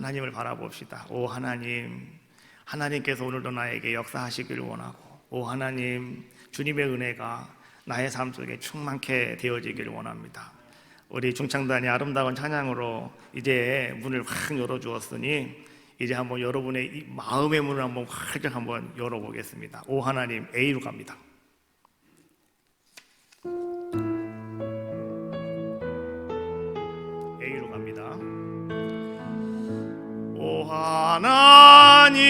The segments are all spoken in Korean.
하나님을 바라봅시다. 오 하나님, 하나님께서 오늘도 나에게 역사하시길 원하고, 오 하나님, 주님의 은혜가 나의 삶 속에 충만케 되어지길 원합니다. 우리 중창단이 아름다운 찬양으로 이제 문을 확 열어주었으니 이제 한번 여러분의 이 마음의 문을 한번 활짝 한번 열어보겠습니다. 오 하나님, A로 갑니다. A로 갑니다. 오 하나님,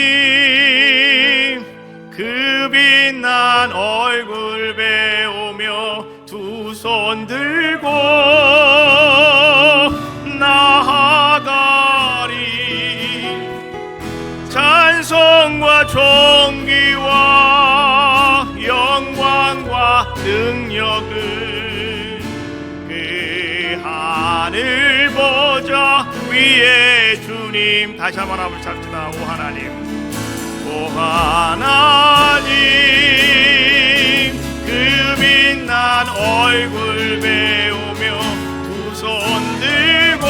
그 빛난 얼굴 배우며 두 손 들고 나아가리. 찬송과 존귀와 영광과 능력을 그 하늘 보좌 위에 주님. 다시 한번 한번 잡시다. 오 하나님, 오 하나님, 그 빛난 얼굴 배우며 두 손 들고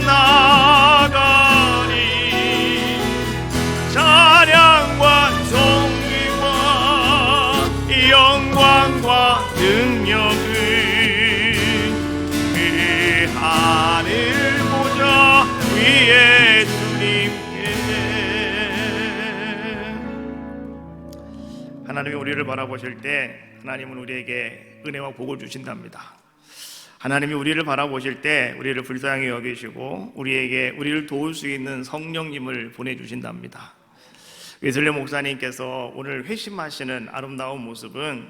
나가리. 찬양과 존귀와 영광과 능력을 그 하늘 보좌 위에 하나님이 우리를 바라보실 때 하나님은 우리에게 은혜와 복을 주신답니다. 하나님이 우리를 바라보실 때 우리를 불쌍히 여기시고 우리를 도울 수 있는 성령님을 보내주신답니다. 웨슬리 목사님께서 오늘 회심하시는 아름다운 모습은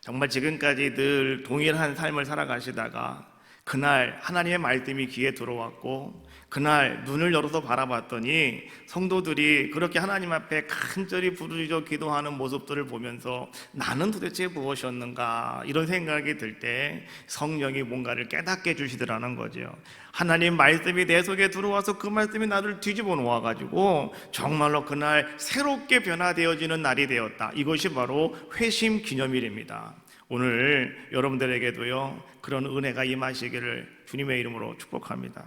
정말 지금까지 늘 동일한 삶을 살아가시다가 그날 하나님의 말씀이 귀에 들어왔고 그날 눈을 열어서 바라봤더니 성도들이 그렇게 하나님 앞에 간절히 부르짖어 기도하는 모습들을 보면서 나는 도대체 무엇이었는가 이런 생각이 들 때 성령이 뭔가를 깨닫게 해주시더라는 거죠. 하나님 말씀이 내 속에 들어와서 그 말씀이 나를 뒤집어 놓아가지고 정말로 그날 새롭게 변화되어지는 날이 되었다. 이것이 바로 회심 기념일입니다. 오늘 여러분들에게도요 그런 은혜가 임하시기를 주님의 이름으로 축복합니다.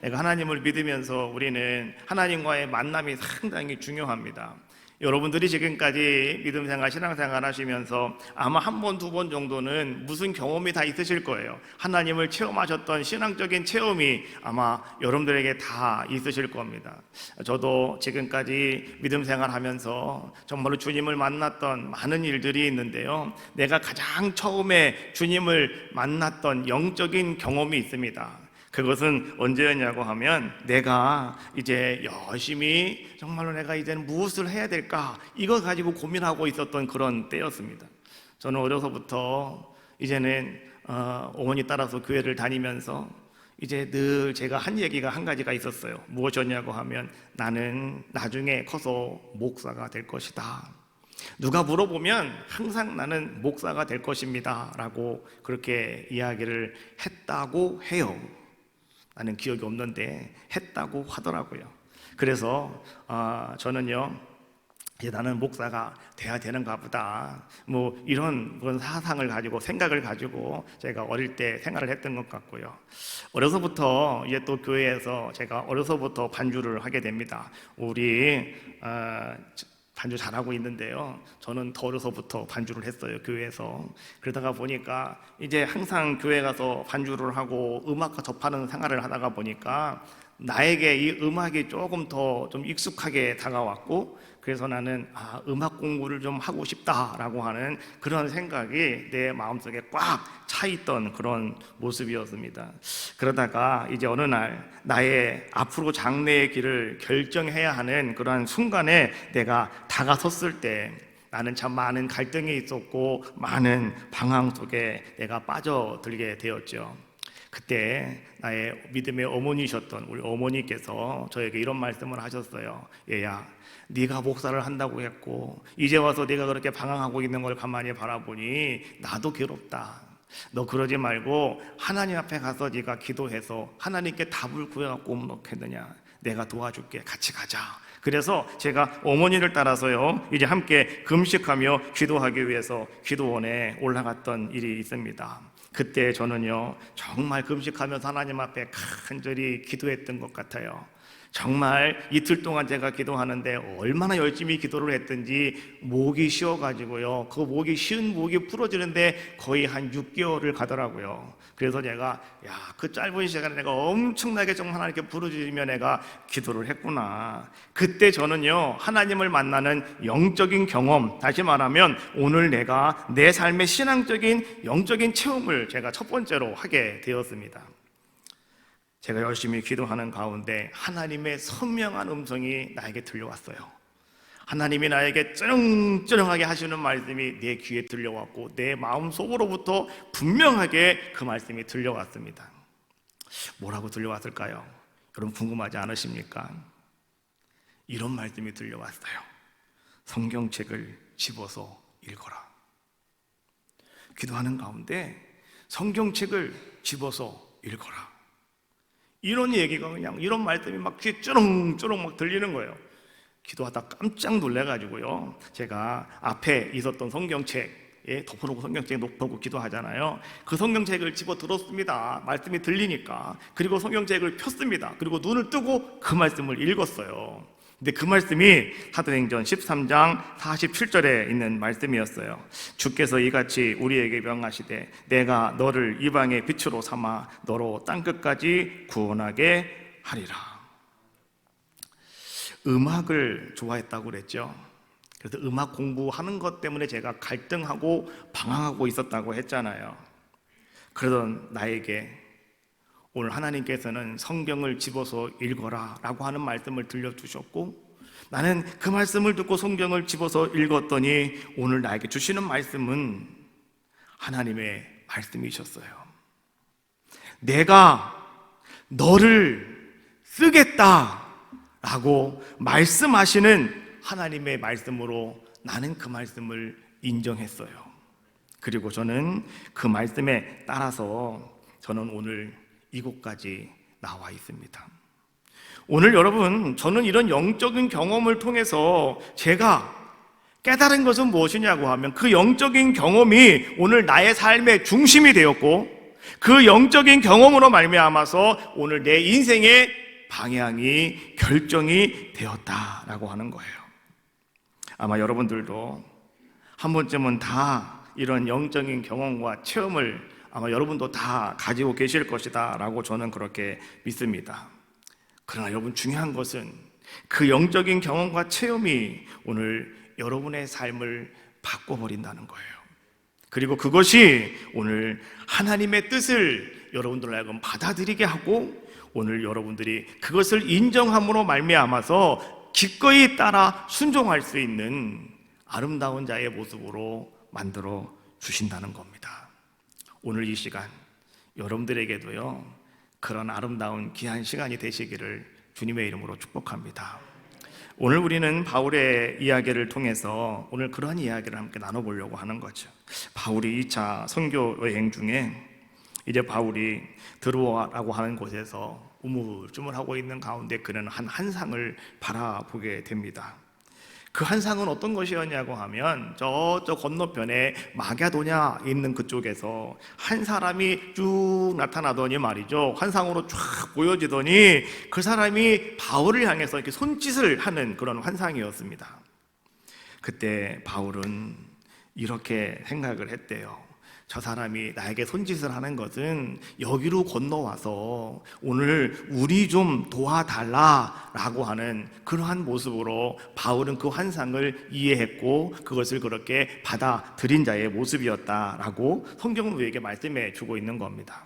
내가 하나님을 믿으면서 우리는 하나님과의 만남이 상당히 중요합니다. 여러분들이 지금까지 믿음 생활, 신앙생활 하시면서 아마 한 번, 두 번 정도는 무슨 경험이 다 있으실 거예요. 하나님을 체험하셨던 신앙적인 체험이 아마 여러분들에게 다 있으실 겁니다. 저도 지금까지 믿음 생활 하면서 정말로 주님을 만났던 많은 일들이 있는데요. 내가 가장 처음에 주님을 만났던 영적인 경험이 있습니다. 그것은 언제였냐고 하면 내가 이제 열심히 정말로 내가 이제는 무엇을 해야 될까 이거 가지고 고민하고 있었던 그런 때였습니다. 저는 어려서부터 이제는 어머니 따라서 교회를 다니면서 이제 늘 제가 한 얘기가 한 가지가 있었어요. 무엇이었냐고 하면 나는 나중에 커서 목사가 될 것이다. 누가 물어보면 항상 나는 목사가 될 것입니다 라고 그렇게 이야기를 했다고 해요. 나는 기억이 없는데 했다고 하더라고요. 그래서 저는요 이제 나는 목사가 돼야 되는가 보다 뭐 이런 그런 사상을 가지고 생각을 가지고 제가 어릴 때 생활을 했던 것 같고요. 어려서부터 이제 또 교회에서 제가 어려서부터 반주를 하게 됩니다. 우리 반주 잘하고 있는데요. 저는 더 어려서부터 반주를 했어요, 교회에서. 그러다가 보니까 이제 항상 교회 가서 반주를 하고 음악과 접하는 생활을 하다가 보니까 나에게 이 음악이 조금 더 좀 익숙하게 다가왔고 그래서 나는 음악 공부를 좀 하고 싶다라고 하는 그런 생각이 내 마음속에 꽉 차있던 그런 모습이었습니다. 그러다가 이제 어느 날 나의 앞으로 장래의 길을 결정해야 하는 그런 순간에 내가 다가섰을 때 나는 참 많은 갈등이 있었고 많은 방황 속에 내가 빠져들게 되었죠. 그때 나의 믿음의 어머니셨던 우리 어머니께서 저에게 이런 말씀을 하셨어요. 얘야, 네가 목사를 한다고 했고 이제 와서 네가 그렇게 방황하고 있는 걸 가만히 바라보니 나도 괴롭다. 너 그러지 말고 하나님 앞에 가서 네가 기도해서 하나님께 답을 구해갖고 오면 어떻겠느냐. 내가 도와줄게. 같이 가자. 그래서 제가 어머니를 따라서요 이제 함께 금식하며 기도하기 위해서 기도원에 올라갔던 일이 있습니다. 그때 저는요 정말 금식하면서 하나님 앞에 간절히 기도했던 것 같아요. 정말 이틀 동안 제가 기도하는데 얼마나 열심히 기도를 했든지 목이 쉬어가지고요, 그 목이 쉬은 목이 부러지는데 거의 한 6개월을 가더라고요. 그래서 제가 그 짧은 시간에 내가 엄청나게 정말 하나님께 부르짖으며 내가 기도를 했구나. 그때 저는요 하나님을 만나는 영적인 경험, 다시 말하면 오늘 내가 내 삶의 신앙적인 영적인 체험을 제가 첫 번째로 하게 되었습니다. 제가 열심히 기도하는 가운데 하나님의 선명한 음성이 나에게 들려왔어요. 하나님이 나에게 쩌렁쩌렁하게 하시는 말씀이 내 귀에 들려왔고 내 마음속으로부터 분명하게 그 말씀이 들려왔습니다. 뭐라고 들려왔을까요? 여러분 궁금하지 않으십니까? 이런 말씀이 들려왔어요. 성경책을 집어서 읽어라. 기도하는 가운데 성경책을 집어서 읽어라. 이런 얘기가 그냥 이런 말씀이 막 귀에 쩌렁쩌렁 막 들리는 거예요. 기도하다 깜짝 놀래가지고요, 제가 앞에 있었던 성경책에 덮어놓고 성경책 덮어놓고 기도하잖아요. 그 성경책을 집어 들었습니다. 말씀이 들리니까. 그리고 성경책을 폈습니다. 그리고 눈을 뜨고 그 말씀을 읽었어요. 근데 그 말씀이 사도행전 13장 47절에 있는 말씀이었어요. 주께서 이같이 우리에게 명하시되 내가 너를 이방의 빛으로 삼아 너로 땅끝까지 구원하게 하리라. 음악을 좋아했다고 그랬죠. 그래서 음악 공부하는 것 때문에 제가 갈등하고 방황하고 있었다고 했잖아요. 그러던 나에게 오늘 하나님께서는 성경을 집어서 읽어라 라고 하는 말씀을 들려주셨고, 나는 그 말씀을 듣고 성경을 집어서 읽었더니 오늘 나에게 주시는 말씀은 하나님의 말씀이셨어요. 내가 너를 쓰겠다 라고 말씀하시는 하나님의 말씀으로 나는 그 말씀을 인정했어요. 그리고 저는 그 말씀에 따라서 저는 오늘 이곳까지 나와 있습니다. 오늘 여러분, 저는 이런 영적인 경험을 통해서 제가 깨달은 것은 무엇이냐고 하면 그 영적인 경험이 오늘 나의 삶의 중심이 되었고 그 영적인 경험으로 말미암아서 오늘 내 인생의 방향이 결정이 되었다라고 하는 거예요. 아마 여러분들도 한 번쯤은 다 이런 영적인 경험과 체험을 아마 여러분도 다 가지고 계실 것이다 라고 저는 그렇게 믿습니다. 그러나 여러분, 중요한 것은 그 영적인 경험과 체험이 오늘 여러분의 삶을 바꿔버린다는 거예요. 그리고 그것이 오늘 하나님의 뜻을 여러분들 하여금 받아들이게 하고 오늘 여러분들이 그것을 인정함으로 말미암아서 기꺼이 따라 순종할 수 있는 아름다운 자의 모습으로 만들어 주신다는 겁니다. 오늘 이 시간 여러분들에게도요, 그런 아름다운 귀한 시간이 되시기를 주님의 이름으로 축복합니다. 오늘 우리는 바울의 이야기를 통해서 오늘 그러한 이야기를 함께 나눠보려고 하는 거죠. 바울이 2차 선교 여행 중에 이제 바울이 드로아라고 하는 곳에서 우물쭈물하고 있는 가운데 그는 한 한상을 바라보게 됩니다. 그 한상은 어떤 것이었냐고 하면 저쪽 건너편에 마게도냐 있는 그쪽에서 한 사람이 쭉 나타나더니 말이죠, 환상으로 쫙 보여지더니 그 사람이 바울을 향해서 이렇게 손짓을 하는 그런 환상이었습니다. 그때 바울은 이렇게 생각을 했대요. 저 사람이 나에게 손짓을 하는 것은 여기로 건너와서 오늘 우리 좀 도와달라 라고 하는 그러한 모습으로 바울은 그 환상을 이해했고 그것을 그렇게 받아들인 자의 모습이었다라고 성경은 우리에게 말씀해 주고 있는 겁니다.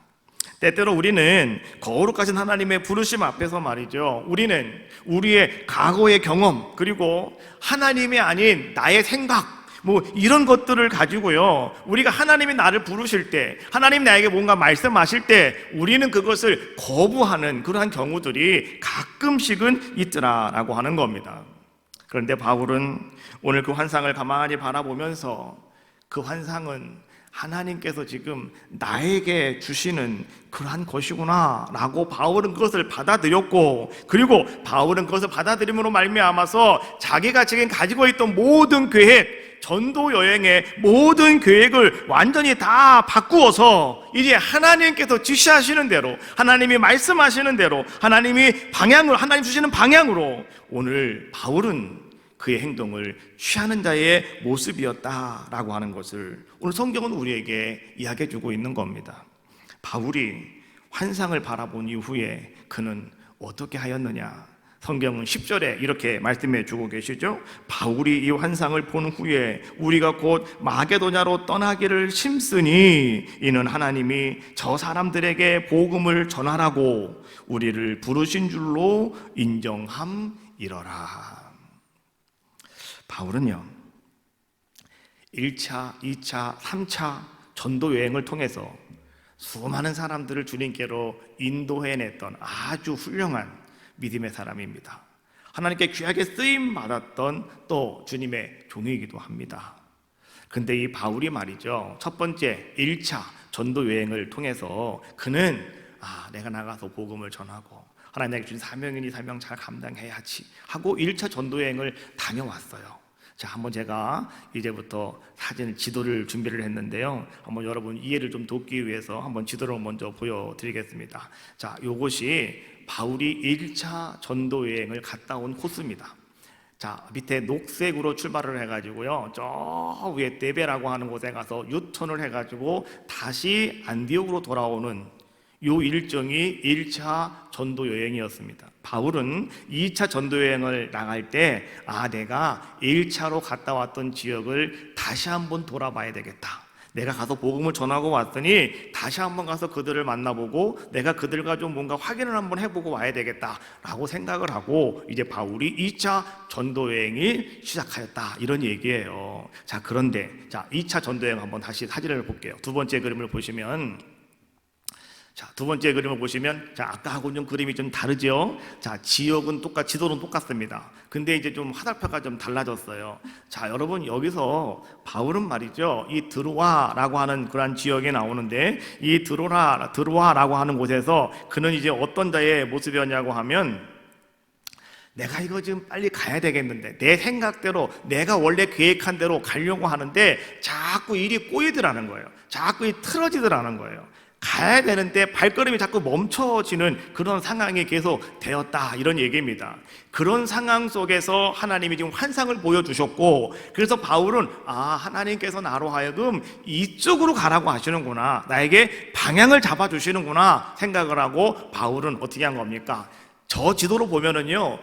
때때로 우리는 거룩하신 하나님의 부르심 앞에서 말이죠, 우리는 우리의 과거의 경험 그리고 하나님이 아닌 나의 생각 이런 것들을 가지고요, 우리가 하나님이 나를 부르실 때, 하나님 나에게 뭔가 말씀하실 때 우리는 그것을 거부하는 그러한 경우들이 가끔씩은 있더라라고 하는 겁니다. 그런데 바울은 오늘 그 환상을 가만히 바라보면서 그 환상은 하나님께서 지금 나에게 주시는 그러한 것이구나 라고 바울은 그것을 받아들였고, 그리고 바울은 그것을 받아들임으로 말미암아서 자기가 지금 가지고 있던 모든 계획, 전도 여행의 모든 계획을 완전히 다 바꾸어서 이제 하나님께서 지시하시는 대로, 하나님이 말씀하시는 대로, 하나님 주시는 방향으로 오늘 바울은 그의 행동을 취하는 자의 모습이었다라고 하는 것을 오늘 성경은 우리에게 이야기해 주고 있는 겁니다. 바울이 환상을 바라본 이후에 그는 어떻게 하였느냐? 성경은 10절에 이렇게 말씀해 주고 계시죠. 바울이 이 환상을 본 후에 우리가 곧 마게도냐로 떠나기를 심쓰니 이는 하나님이 저 사람들에게 복음을 전하라고 우리를 부르신 줄로 인정함이러라. 바울은요 1차, 2차, 3차 전도 여행을 통해서 수많은 사람들을 주님께로 인도해냈던 아주 훌륭한 믿음의 사람입니다. 하나님께 귀하게 쓰임 받았던 또 주님의 종이기도 합니다. 근데 이 바울이 말이죠, 첫 번째 1차 전도 여행을 통해서 그는 내가 나가서 복음을 전하고 하나님께 주신 사명이니 사명 잘 감당해야지 하고 1차 전도 여행을 다녀왔어요. 자, 한번 제가 이제부터 지도를 준비를 했는데요. 한번 여러분 이해를 좀 돕기 위해서 한번 지도를 먼저 보여드리겠습니다. 자, 요것이 바울이 1차 전도 여행을 갔다 온 코스입니다. 자, 밑에 녹색으로 출발을 해가지고요, 저 위에 데베라고 하는 곳에 가서 유턴을 해가지고 다시 안디옥으로 돌아오는 요 일정이 1차 전도 여행이었습니다. 바울은 2차 전도 여행을 나갈 때 내가 1차로 갔다 왔던 지역을 다시 한번 돌아봐야 되겠다. 내가 가서 복음을 전하고 왔더니 다시 한번 가서 그들을 만나보고 내가 그들과 좀 뭔가 확인을 한번 해보고 와야 되겠다라고 생각을 하고 이제 바울이 2차 전도 여행이 시작하였다, 이런 얘기예요. 자, 그런데 2차 전도 여행 한번 다시 사진을 볼게요. 두 번째 그림을 보시면, 두 번째 그림을 보시면, 아까하고는 좀 그림이 좀 다르죠? 지역은 지도는 똑같습니다. 근데 이제 좀 화살표가 좀 달라졌어요. 여러분, 여기서 바울은 말이죠, 이 드로아라고 하는 그런 지역에 나오는데, 이 드로아라고 하는 곳에서 그는 이제 어떤 자의 모습이었냐고 하면, 내가 이거 지금 빨리 가야 되겠는데, 내 생각대로, 내가 원래 계획한 대로 가려고 하는데, 자꾸 일이 꼬이더라는 거예요. 자꾸 틀어지더라는 거예요. 가야 되는데 발걸음이 자꾸 멈춰지는 그런 상황이 계속 되었다, 이런 얘기입니다. 그런 상황 속에서 하나님이 지금 환상을 보여주셨고, 그래서 바울은 하나님께서 나로 하여금 이쪽으로 가라고 하시는구나, 나에게 방향을 잡아주시는구나 생각을 하고 바울은 어떻게 한 겁니까? 저 지도로 보면은요,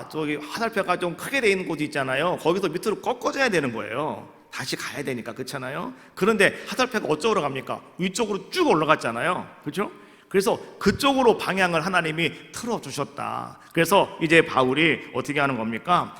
저기 화살표가 좀 크게 돼 있는 곳이 있잖아요. 거기서 밑으로 꺾어져야 되는 거예요. 다시 가야 되니까, 그렇잖아요. 그런데 화살표가 어쪽으로 갑니까? 위쪽으로 쭉 올라갔잖아요. 그렇죠? 그래서 그쪽으로 방향을 하나님이 틀어주셨다. 그래서 이제 바울이 어떻게 하는 겁니까?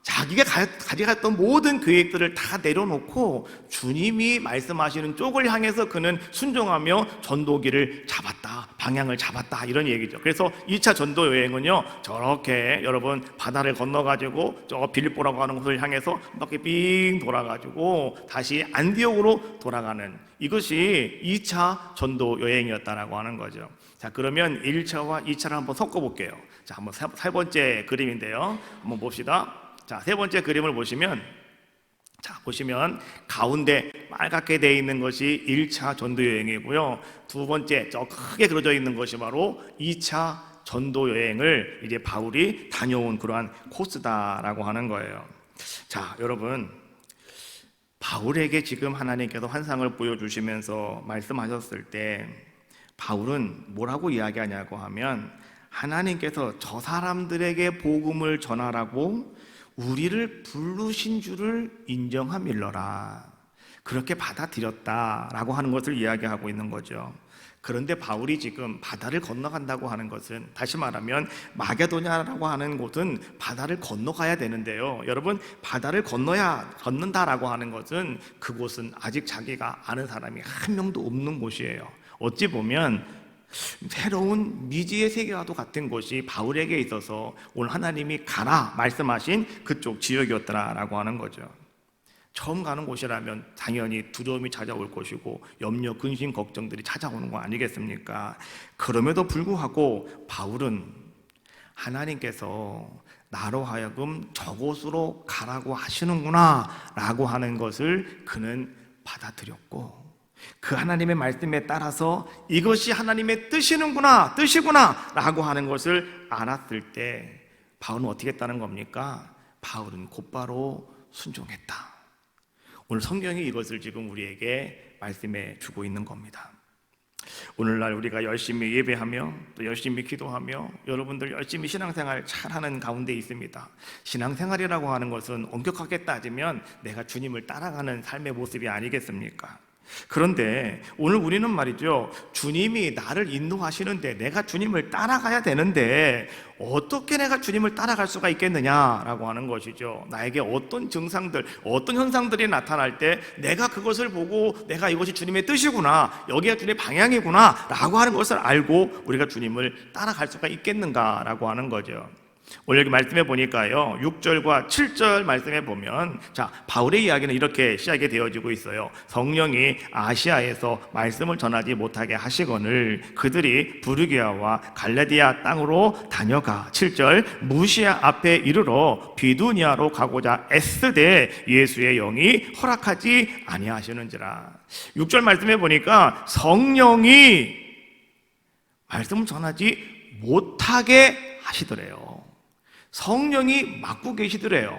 자기가 가져갔던 모든 계획들을 다 내려놓고 주님이 말씀하시는 쪽을 향해서 그는 순종하며 전도기를 잡았다, 방향을 잡았다, 이런 얘기죠. 그래서 2차 전도 여행은요, 저렇게 여러분 바다를 건너가지고 저 빌립보라고 하는 곳을 향해서 이렇게 빙 돌아가지고 다시 안디옥으로 돌아가는, 이것이 2차 전도 여행이었다라고 하는 거죠. 그러면 1차와 2차를 한번 섞어볼게요. 한번 세 번째 그림인데요, 한번 봅시다. 세 번째 그림을 보시면, 가운데 빨갛게 되어 있는 것이 1차 전도 여행이고요. 두 번째 저 크게 그려져 있는 것이 바로 2차 전도 여행을 이제 바울이 다녀온 그러한 코스다라고 하는 거예요. 여러분, 바울에게 지금 하나님께서 환상을 보여주시면서 말씀하셨을 때 바울은 뭐라고 이야기하냐고 하면, 하나님께서 저 사람들에게 복음을 전하라고 우리를 부르신 줄을 인정함일러라, 그렇게 받아들였다라고 하는 것을 이야기하고 있는 거죠. 그런데 바울이 지금 바다를 건너간다고 하는 것은, 다시 말하면 마게도냐라고 하는 곳은 바다를 건너가야 되는데요, 여러분, 바다를 건넌다라고 하는 것은 그곳은 아직 자기가 아는 사람이 한 명도 없는 곳이에요. 어찌 보면 새로운 미지의 세계와도 같은 곳이 바울에게 있어서 오늘 하나님이 가라 말씀하신 그쪽 지역이었더라라고 하는 거죠. 처음 가는 곳이라면 당연히 두려움이 찾아올 것이고 염려, 근심, 걱정들이 찾아오는 거 아니겠습니까? 그럼에도 불구하고 바울은 하나님께서 나로 하여금 저곳으로 가라고 하시는구나 라고 하는 것을 그는 받아들였고, 그 하나님의 말씀에 따라서 이것이 하나님의 뜻이구나 라고 하는 것을 알았을 때 바울은 어떻게 했다는 겁니까? 바울은 곧바로 순종했다. 오늘 성경이 이것을 지금 우리에게 말씀해 주고 있는 겁니다. 오늘날 우리가 열심히 예배하며 또 열심히 기도하며 여러분들 열심히 신앙생활 잘하는 가운데 있습니다. 신앙생활이라고 하는 것은 엄격하게 따지면 내가 주님을 따라가는 삶의 모습이 아니겠습니까? 그런데 오늘 우리는 말이죠, 주님이 나를 인도하시는데 내가 주님을 따라가야 되는데 어떻게 내가 주님을 따라갈 수가 있겠느냐라고 하는 것이죠. 나에게 어떤 증상들, 어떤 현상들이 나타날 때 내가 그것을 보고 내가 이것이 주님의 뜻이구나, 여기가 주님의 방향이구나 라고 하는 것을 알고 우리가 주님을 따라갈 수가 있겠는가라고 하는 거죠. 오늘 여기 말씀해 보니까요, 6절과 7절 말씀해 보면, 자, 바울의 이야기는 이렇게 시작이 되어지고 있어요. 성령이 아시아에서 말씀을 전하지 못하게 하시거늘 그들이 부르기아와 갈라디아 땅으로 다녀가. 7절, 무시아 앞에 이르러 비두니아로 가고자 애쓰되 예수의 영이 허락하지 아니하시는지라. 6절 말씀해 보니까 성령이 말씀을 전하지 못하게 하시더래요. 성령이 맡고 계시더래요.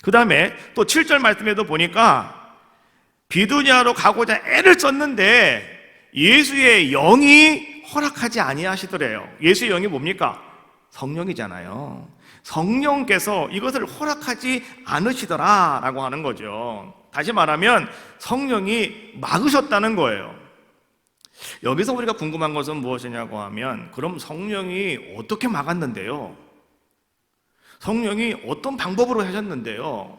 그 다음에 또 7절 말씀에도 보니까 비두니아로 가고자 애를 썼는데 예수의 영이 허락하지 아니하시더래요. 예수의 영이 뭡니까? 성령이잖아요. 성령께서 이것을 허락하지 않으시더라라고 하는 거죠. 다시 말하면 성령이 막으셨다는 거예요. 여기서 우리가 궁금한 것은 무엇이냐고 하면, 그럼 성령이 어떻게 막았는데요? 성령이 어떤 방법으로 하셨는데요?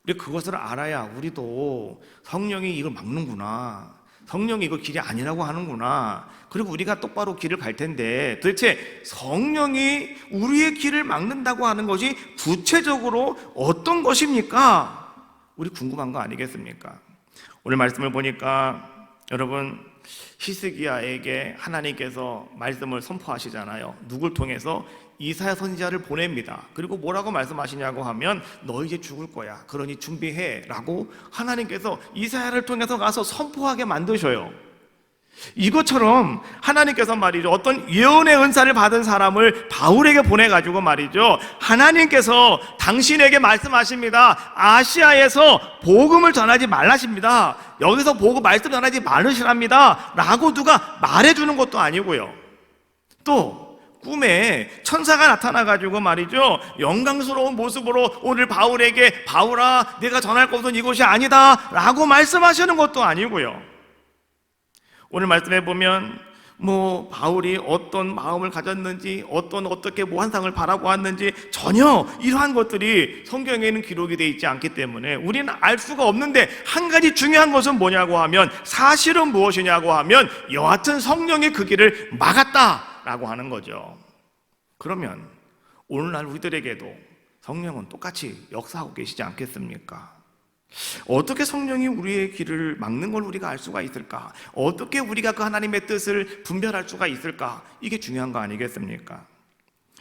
우리 그것을 알아야 우리도 성령이 이걸 막는구나, 성령이 이거 길이 아니라고 하는구나, 그리고 우리가 똑바로 길을 갈 텐데, 도대체 성령이 우리의 길을 막는다고 하는 것이 구체적으로 어떤 것입니까? 우리 궁금한 거 아니겠습니까? 오늘 말씀을 보니까 여러분, 히스기야에게 하나님께서 말씀을 선포하시잖아요. 누굴 통해서? 이사야 선지자를 보냅니다. 그리고 뭐라고 말씀하시냐고 하면, 너 이제 죽을 거야, 그러니 준비해 라고 하나님께서 이사야를 통해서 가서 선포하게 만드셔요. 이것처럼 하나님께서 말이죠, 어떤 예언의 은사를 받은 사람을 바울에게 보내가지고 말이죠, 하나님께서 당신에게 말씀하십니다. 아시아에서 복음을 전하지 말라십니다. 여기서 말씀 전하지 말으시랍니다 라고 누가 말해주는 것도 아니고요. 또 꿈에 천사가 나타나가지고 말이죠, 영광스러운 모습으로 오늘 바울에게, 바울아 네가 전할 것은 이것이 아니다 라고 말씀하시는 것도 아니고요. 오늘 말씀해 보면 바울이 어떤 마음을 가졌는지, 어떻게 환상을 바라고 왔는지 전혀 이러한 것들이 성경에는 기록이 되어 있지 않기 때문에 우리는 알 수가 없는데, 한 가지 중요한 것은 뭐냐고 하면, 사실은 무엇이냐고 하면 여하튼 성령이 그 길을 막았다라고 하는 거죠. 그러면 오늘날 우리들에게도 성령은 똑같이 역사하고 계시지 않겠습니까? 어떻게 성령이 우리의 길을 막는 걸 우리가 알 수가 있을까? 어떻게 우리가 그 하나님의 뜻을 분별할 수가 있을까? 이게 중요한 거 아니겠습니까?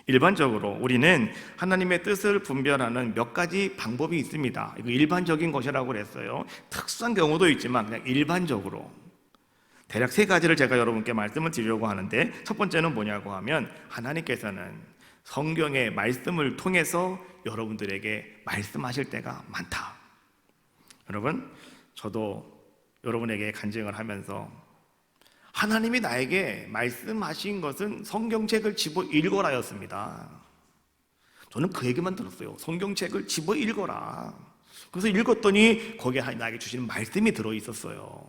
일반적으로 우리는 하나님의 뜻을 분별하는 몇 가지 방법이 있습니다. 이거 일반적인 것이라고 그랬어요. 특수한 경우도 있지만 그냥 일반적으로 대략 세 가지를 제가 여러분께 말씀을 드리려고 하는데, 첫 번째는 뭐냐고 하면, 하나님께서는 성경의 말씀을 통해서 여러분들에게 말씀하실 때가 많다. 여러분, 저도 여러분에게 간증을 하면서 하나님이 나에게 말씀하신 것은 성경책을 집어 읽어라였습니다. 저는 그 얘기만 들었어요. 성경책을 집어 읽어라. 그래서 읽었더니 거기에 나에게 주시는 말씀이 들어있었어요.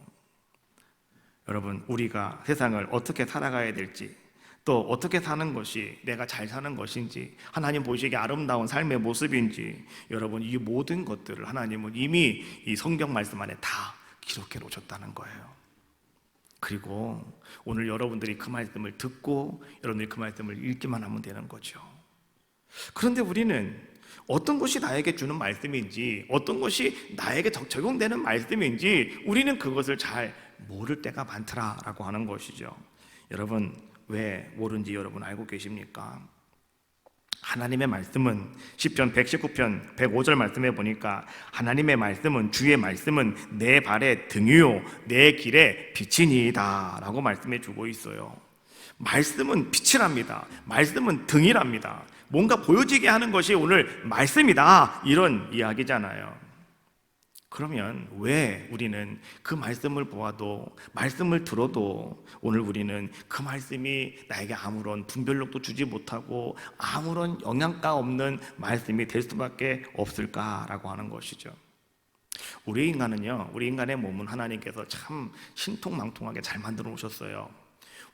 여러분, 우리가 세상을 어떻게 살아가야 될지, 또 어떻게 사는 것이 내가 잘 사는 것인지, 하나님 보시기에 아름다운 삶의 모습인지, 여러분, 이 모든 것들을 하나님은 이미 이 성경 말씀 안에 다 기록해 놓으셨다는 거예요. 그리고 오늘 여러분들이 그 말씀을 듣고 여러분들이 그 말씀을 읽기만 하면 되는 거죠. 그런데 우리는 어떤 것이 나에게 주는 말씀인지, 어떤 것이 나에게 적용되는 말씀인지 우리는 그것을 잘 모를 때가 많더라라고 하는 것이죠. 여러분, 왜 모른지 여러분 알고 계십니까? 하나님의 말씀은 시편 119편 105절 말씀해 보니까 하나님의 말씀은, 주의 말씀은 내 발의 등이요 내 길의 빛이니이다 라고 말씀해 주고 있어요. 말씀은 빛이랍니다. 말씀은 등이랍니다. 뭔가 보여지게 하는 것이 오늘 말씀이다, 이런 이야기잖아요. 그러면 왜 우리는 그 말씀을 보아도, 말씀을 들어도 오늘 우리는 그 말씀이 나에게 아무런 분별력도 주지 못하고 아무런 영양가 없는 말씀이 될 수밖에 없을까라고 하는 것이죠. 우리 인간은요, 우리 인간의 몸은 하나님께서 참 신통망통하게 잘 만들어 놓으셨어요.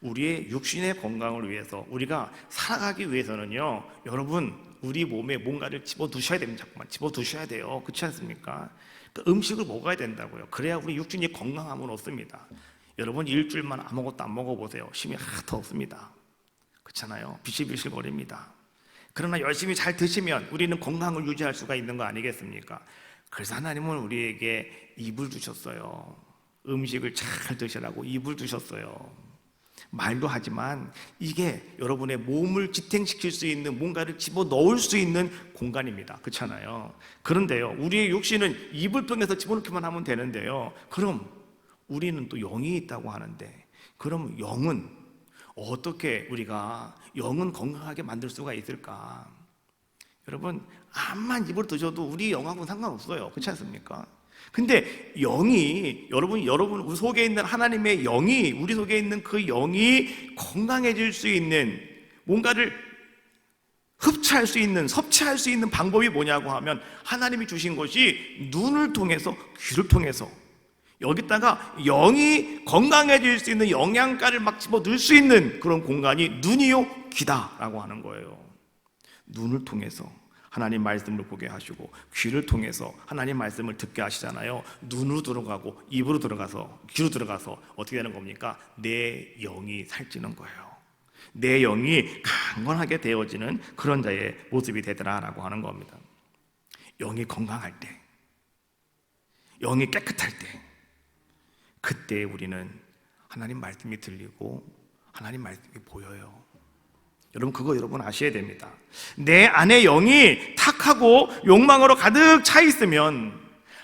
우리의 육신의 건강을 위해서, 우리가 살아가기 위해서는요, 여러분, 우리 몸에 뭔가를 집어두셔야 됩니다. 자꾸만 집어두셔야 돼요. 그렇지 않습니까? 그러니까 음식을 먹어야 된다고요. 그래야 우리 육신이 건강함을 얻습니다. 여러분, 일주일만 아무것도 안 먹어보세요. 힘이 하나도 없습니다. 그렇잖아요. 비실비실거립니다. 그러나 열심히 잘 드시면 우리는 건강을 유지할 수가 있는 거 아니겠습니까? 그래서 하나님은 우리에게 입을 주셨어요. 음식을 잘 드시라고 입을 주셨어요. 말도 하지만 이게 여러분의 몸을 지탱시킬 수 있는, 뭔가를 집어넣을 수 있는 공간입니다. 그렇잖아요. 그런데요, 우리의 육신은 입을 통해서 집어넣기만 하면 되는데요, 그럼 우리는 또 영이 있다고 하는데, 그럼 영은 어떻게 우리가 영은 건강하게 만들 수가 있을까? 여러분, 암만 입을 드셔도 우리 영하고는 상관없어요. 그렇지 않습니까? 근데 영이, 여러분 속에 있는 하나님의 영이, 우리 속에 있는 그 영이 건강해질 수 있는, 뭔가를 흡수할 수 있는, 섭취할 수 있는 방법이 뭐냐고 하면, 하나님이 주신 것이 눈을 통해서, 귀를 통해서, 여기다가 영이 건강해질 수 있는 영양가를 막 집어넣을 수 있는 그런 공간이 눈이요 귀다라고 하는 거예요. 눈을 통해서 하나님 말씀을 보게 하시고, 귀를 통해서 하나님 말씀을 듣게 하시잖아요. 눈으로 들어가고 입으로 들어가서, 귀로 들어가서 어떻게 되는 겁니까? 내 영이 살찌는 거예요. 내 영이 강건하게 되어지는 그런 자의 모습이 되더라라고 하는 겁니다. 영이 건강할 때, 영이 깨끗할 때, 그때 우리는 하나님 말씀이 들리고 하나님 말씀이 보여요. 여러분, 그거 여러분 아셔야 됩니다. 내 안에 영이 탁하고 욕망으로 가득 차 있으면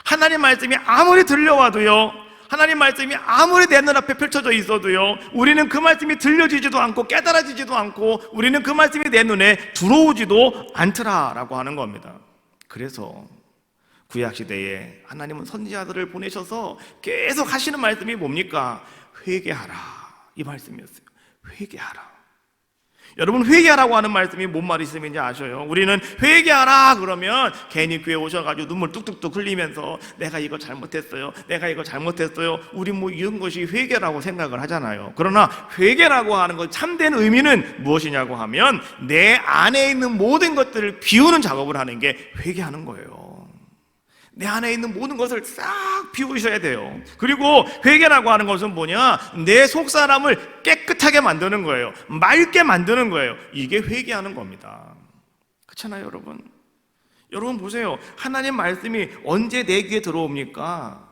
하나님 말씀이 아무리 들려와도요, 하나님 말씀이 아무리 내 눈앞에 펼쳐져 있어도요, 우리는 그 말씀이 들려지지도 않고 깨달아지지도 않고 우리는 그 말씀이 내 눈에 들어오지도 않더라라고 하는 겁니다. 그래서 구약시대에 하나님은 선지자들을 보내셔서 계속 하시는 말씀이 뭡니까? 회개하라, 이 말씀이었어요. 회개하라. 여러분, 회개하라고 하는 말씀이 뭔 말씀인지 아셔요? 우리는 회개하라 그러면 괜히 교회 오셔가지고 눈물 뚝뚝뚝 흘리면서 내가 이거 잘못했어요, 내가 이거 잘못했어요, 우리 뭐 이런 것이 회개라고 생각을 하잖아요. 그러나 회개라고 하는 것, 참된 의미는 무엇이냐고 하면 내 안에 있는 모든 것들을 비우는 작업을 하는 게 회개하는 거예요. 내 안에 있는 모든 것을 싹 비우셔야 돼요. 그리고 회개라고 하는 것은 뭐냐? 내 속사람을 깨끗하게 만드는 거예요. 맑게 만드는 거예요. 이게 회개하는 겁니다. 그렇잖아요, 여러분. 여러분 보세요. 하나님 말씀이 언제 내 귀에 들어옵니까?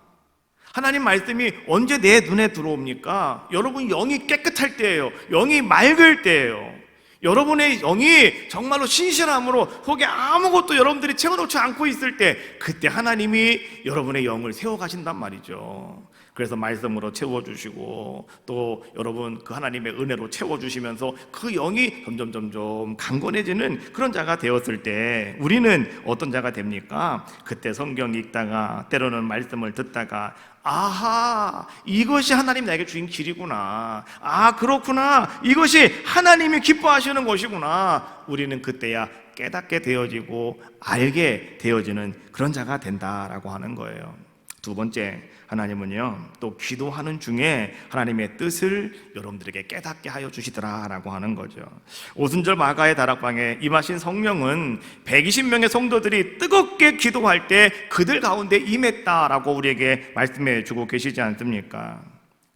하나님 말씀이 언제 내 눈에 들어옵니까? 여러분 영이 깨끗할 때예요. 영이 맑을 때예요. 여러분의 영이 정말로 신실함으로 속에 아무것도 여러분들이 채워놓지 않고 있을 때, 그때 하나님이 여러분의 영을 세워가신단 말이죠. 그래서 말씀으로 채워주시고, 또 여러분 그 하나님의 은혜로 채워주시면서 그 영이 점점 강건해지는 그런 자가 되었을 때 우리는 어떤 자가 됩니까? 그때 성경 읽다가, 때로는 말씀을 듣다가, 아하, 이것이 하나님 나에게 주신 길이구나, 아 그렇구나, 이것이 하나님이 기뻐하시는 것이구나, 우리는 그때야 깨닫게 되어지고 알게 되어지는 그런 자가 된다라고 하는 거예요. 두 번째, 하나님은요 또 기도하는 중에 하나님의 뜻을 여러분들에게 깨닫게 하여 주시더라라고 하는 거죠. 오순절 마가의 다락방에 임하신 성령은 120명의 성도들이 뜨겁게 기도할 때 그들 가운데 임했다라고 우리에게 말씀해 주고 계시지 않습니까?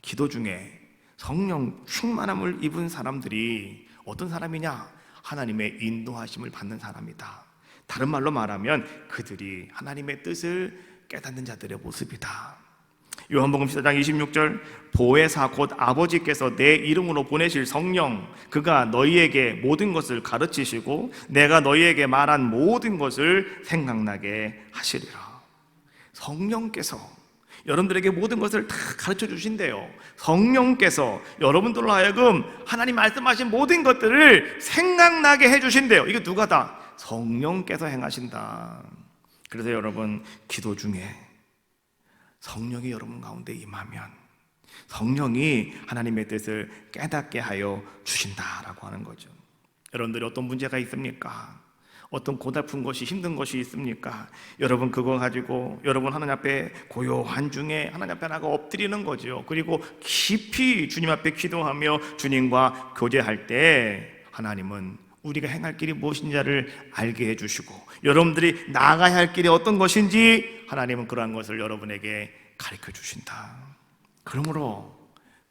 기도 중에 성령 충만함을 입은 사람들이 어떤 사람이냐? 하나님의 인도하심을 받는 사람이다. 다른 말로 말하면 그들이 하나님의 뜻을 깨닫는 자들의 모습이다. 요한복음 14장 26절, 보혜사 곧 아버지께서 내 이름으로 보내실 성령, 그가 너희에게 모든 것을 가르치시고 내가 너희에게 말한 모든 것을 생각나게 하시리라. 성령께서 여러분들에게 모든 것을 다 가르쳐 주신대요. 성령께서 여러분들로 하여금 하나님 말씀하신 모든 것들을 생각나게 해주신대요. 이게 누가 다? 성령께서 행하신다. 그래서 여러분, 기도 중에 성령이 여러분 가운데 임하면 성령이 하나님의 뜻을 깨닫게 하여 주신다라고 하는 거죠. 여러분들이 어떤 문제가 있습니까? 어떤 고달픈 것이, 힘든 것이 있습니까? 여러분 그거 가지고 여러분 하나님 앞에 고요한 중에 하나님 앞에 나가 엎드리는 거죠. 그리고 깊이 주님 앞에 기도하며 주님과 교제할 때 하나님은 우리가 행할 길이 무엇인지를 알게 해주시고 여러분들이 나아가야 할 길이 어떤 것인지 하나님은 그러한 것을 여러분에게 가르쳐 주신다. 그러므로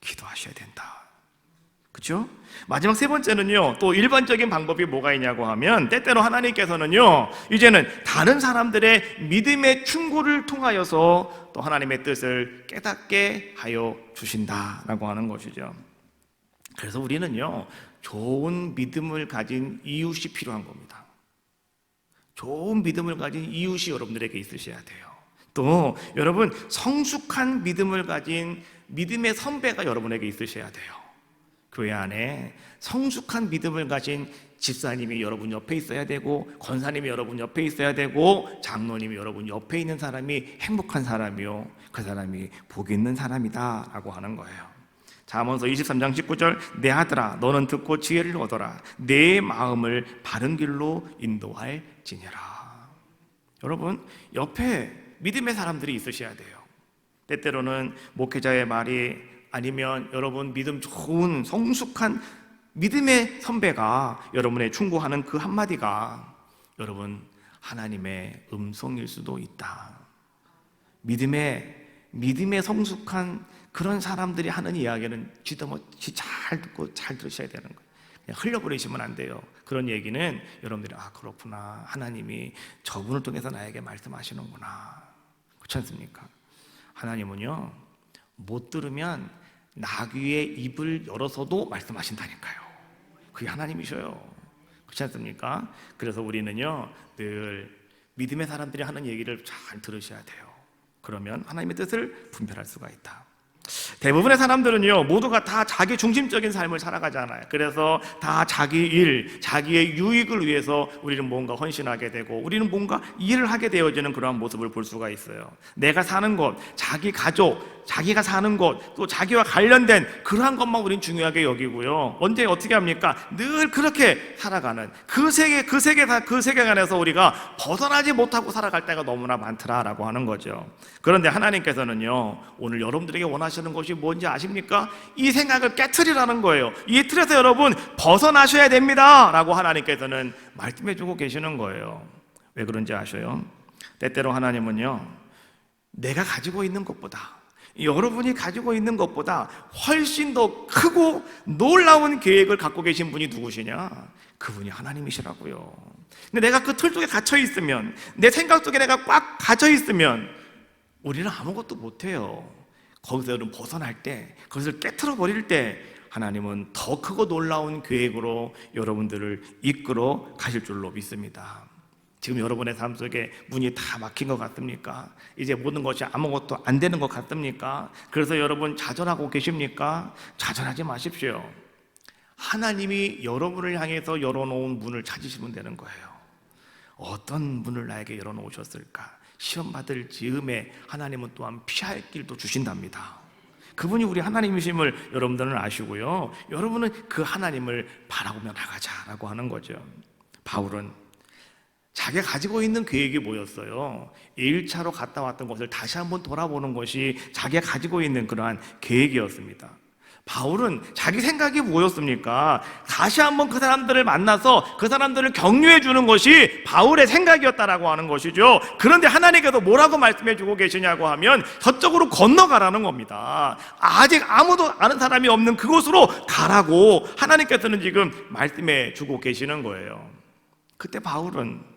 기도하셔야 된다. 그렇죠? 마지막 세 번째는요, 또 일반적인 방법이 뭐가 있냐고 하면 때때로 하나님께서는요 이제는 다른 사람들의 믿음의 충고를 통하여서 또 하나님의 뜻을 깨닫게 하여 주신다라고 하는 것이죠. 그래서 우리는요 좋은 믿음을 가진 이웃이 필요한 겁니다. 좋은 믿음을 가진 이웃이 여러분들에게 있으셔야 돼요. 또 여러분 성숙한 믿음을 가진 믿음의 선배가 여러분에게 있으셔야 돼요. 교회 안에 성숙한 믿음을 가진 집사님이 여러분 옆에 있어야 되고, 권사님이 여러분 옆에 있어야 되고, 장로님이 여러분 옆에 있는 사람이 행복한 사람이요, 그 사람이 복 있는 사람이다 라고 하는 거예요. 잠언서 23장 19절, 내 아들아 너는 듣고 지혜를 얻어라, 내 마음을 바른 길로 인도할지니라. 여러분 옆에 믿음의 사람들이 있으셔야 돼요. 때때로는 목회자의 말이 아니면 여러분 믿음 좋은 성숙한 믿음의 선배가 여러분의 충고하는 그 한마디가 여러분 하나님의 음성일 수도 있다. 믿음의 성숙한 그런 사람들이 하는 이야기는 쥐다먹이 잘 듣고 잘 들으셔야 되는 거예요. 그냥 흘려버리시면 안 돼요. 그런 얘기는 여러분들이 그렇구나, 하나님이 저분을 통해서 나에게 말씀하시는구나, 그렇지 않습니까? 하나님은요 못 들으면 나귀의 입을 열어서도 말씀하신다니까요. 그게 하나님이셔요. 그렇지 않습니까? 그래서 우리는요 늘 믿음의 사람들이 하는 얘기를 잘 들으셔야 돼요. 그러면 하나님의 뜻을 분별할 수가 있다. 대부분의 사람들은요 모두가 다 자기 중심적인 삶을 살아가잖아요. 그래서 다 자기 일, 자기의 유익을 위해서 우리는 뭔가 헌신하게 되고 우리는 뭔가 일을 하게 되어지는 그러한 모습을 볼 수가 있어요. 내가 사는 것, 자기 가족, 자기가 사는 것, 또 자기와 관련된 그러한 것만 우리는 중요하게 여기고요. 언제 어떻게 합니까? 늘 그렇게 살아가는 그 세계관에서 우리가 벗어나지 못하고 살아갈 때가 너무나 많더라라고 하는 거죠. 그런데 하나님께서는요 오늘 여러분들에게 원하시는 것이 뭔지 아십니까? 이 생각을 깨트리라는 거예요. 이 틀에서 여러분 벗어나셔야 됩니다 라고 하나님께서는 말씀해 주고 계시는 거예요. 왜 그런지 아셔요? 때때로 하나님은요 내가 가지고 있는 것보다, 여러분이 가지고 있는 것보다 훨씬 더 크고 놀라운 계획을 갖고 계신 분이 누구시냐? 그분이 하나님이시라고요. 근데 내가 그 틀 속에 갇혀 있으면, 내 생각 속에 내가 꽉 갇혀 있으면 우리는 아무것도 못해요. 거기서 여러분 벗어날 때, 그것을 깨트려 버릴 때 하나님은 더 크고 놀라운 계획으로 여러분들을 이끌어 가실 줄로 믿습니다. 지금 여러분의 삶 속에 문이 다 막힌 것 같습니까? 이제 모든 것이 아무것도 안 되는 것 같습니까? 그래서 여러분 좌절하고 계십니까? 좌절하지 마십시오. 하나님이 여러분을 향해서 열어놓은 문을 찾으시면 되는 거예요. 어떤 문을 나에게 열어놓으셨을까? 시험 받을 즈음에 하나님은 또한 피할 길도 주신답니다. 그분이 우리 하나님이심을 여러분들은 아시고요, 여러분은 그 하나님을 바라보며 나가자라고 하는 거죠. 바울은 자기가 가지고 있는 계획이 뭐였어요? 1차로 갔다 왔던 것을 다시 한번 돌아보는 것이 자기가 가지고 있는 그러한 계획이었습니다. 바울은 자기 생각이 뭐였습니까? 다시 한번 그 사람들을 만나서 그 사람들을 격려해 주는 것이 바울의 생각이었다라고 하는 것이죠. 그런데 하나님께서 뭐라고 말씀해 주고 계시냐고 하면 저쪽으로 건너가라는 겁니다. 아직 아무도 아는 사람이 없는 그곳으로 가라고 하나님께서는 지금 말씀해 주고 계시는 거예요. 그때 바울은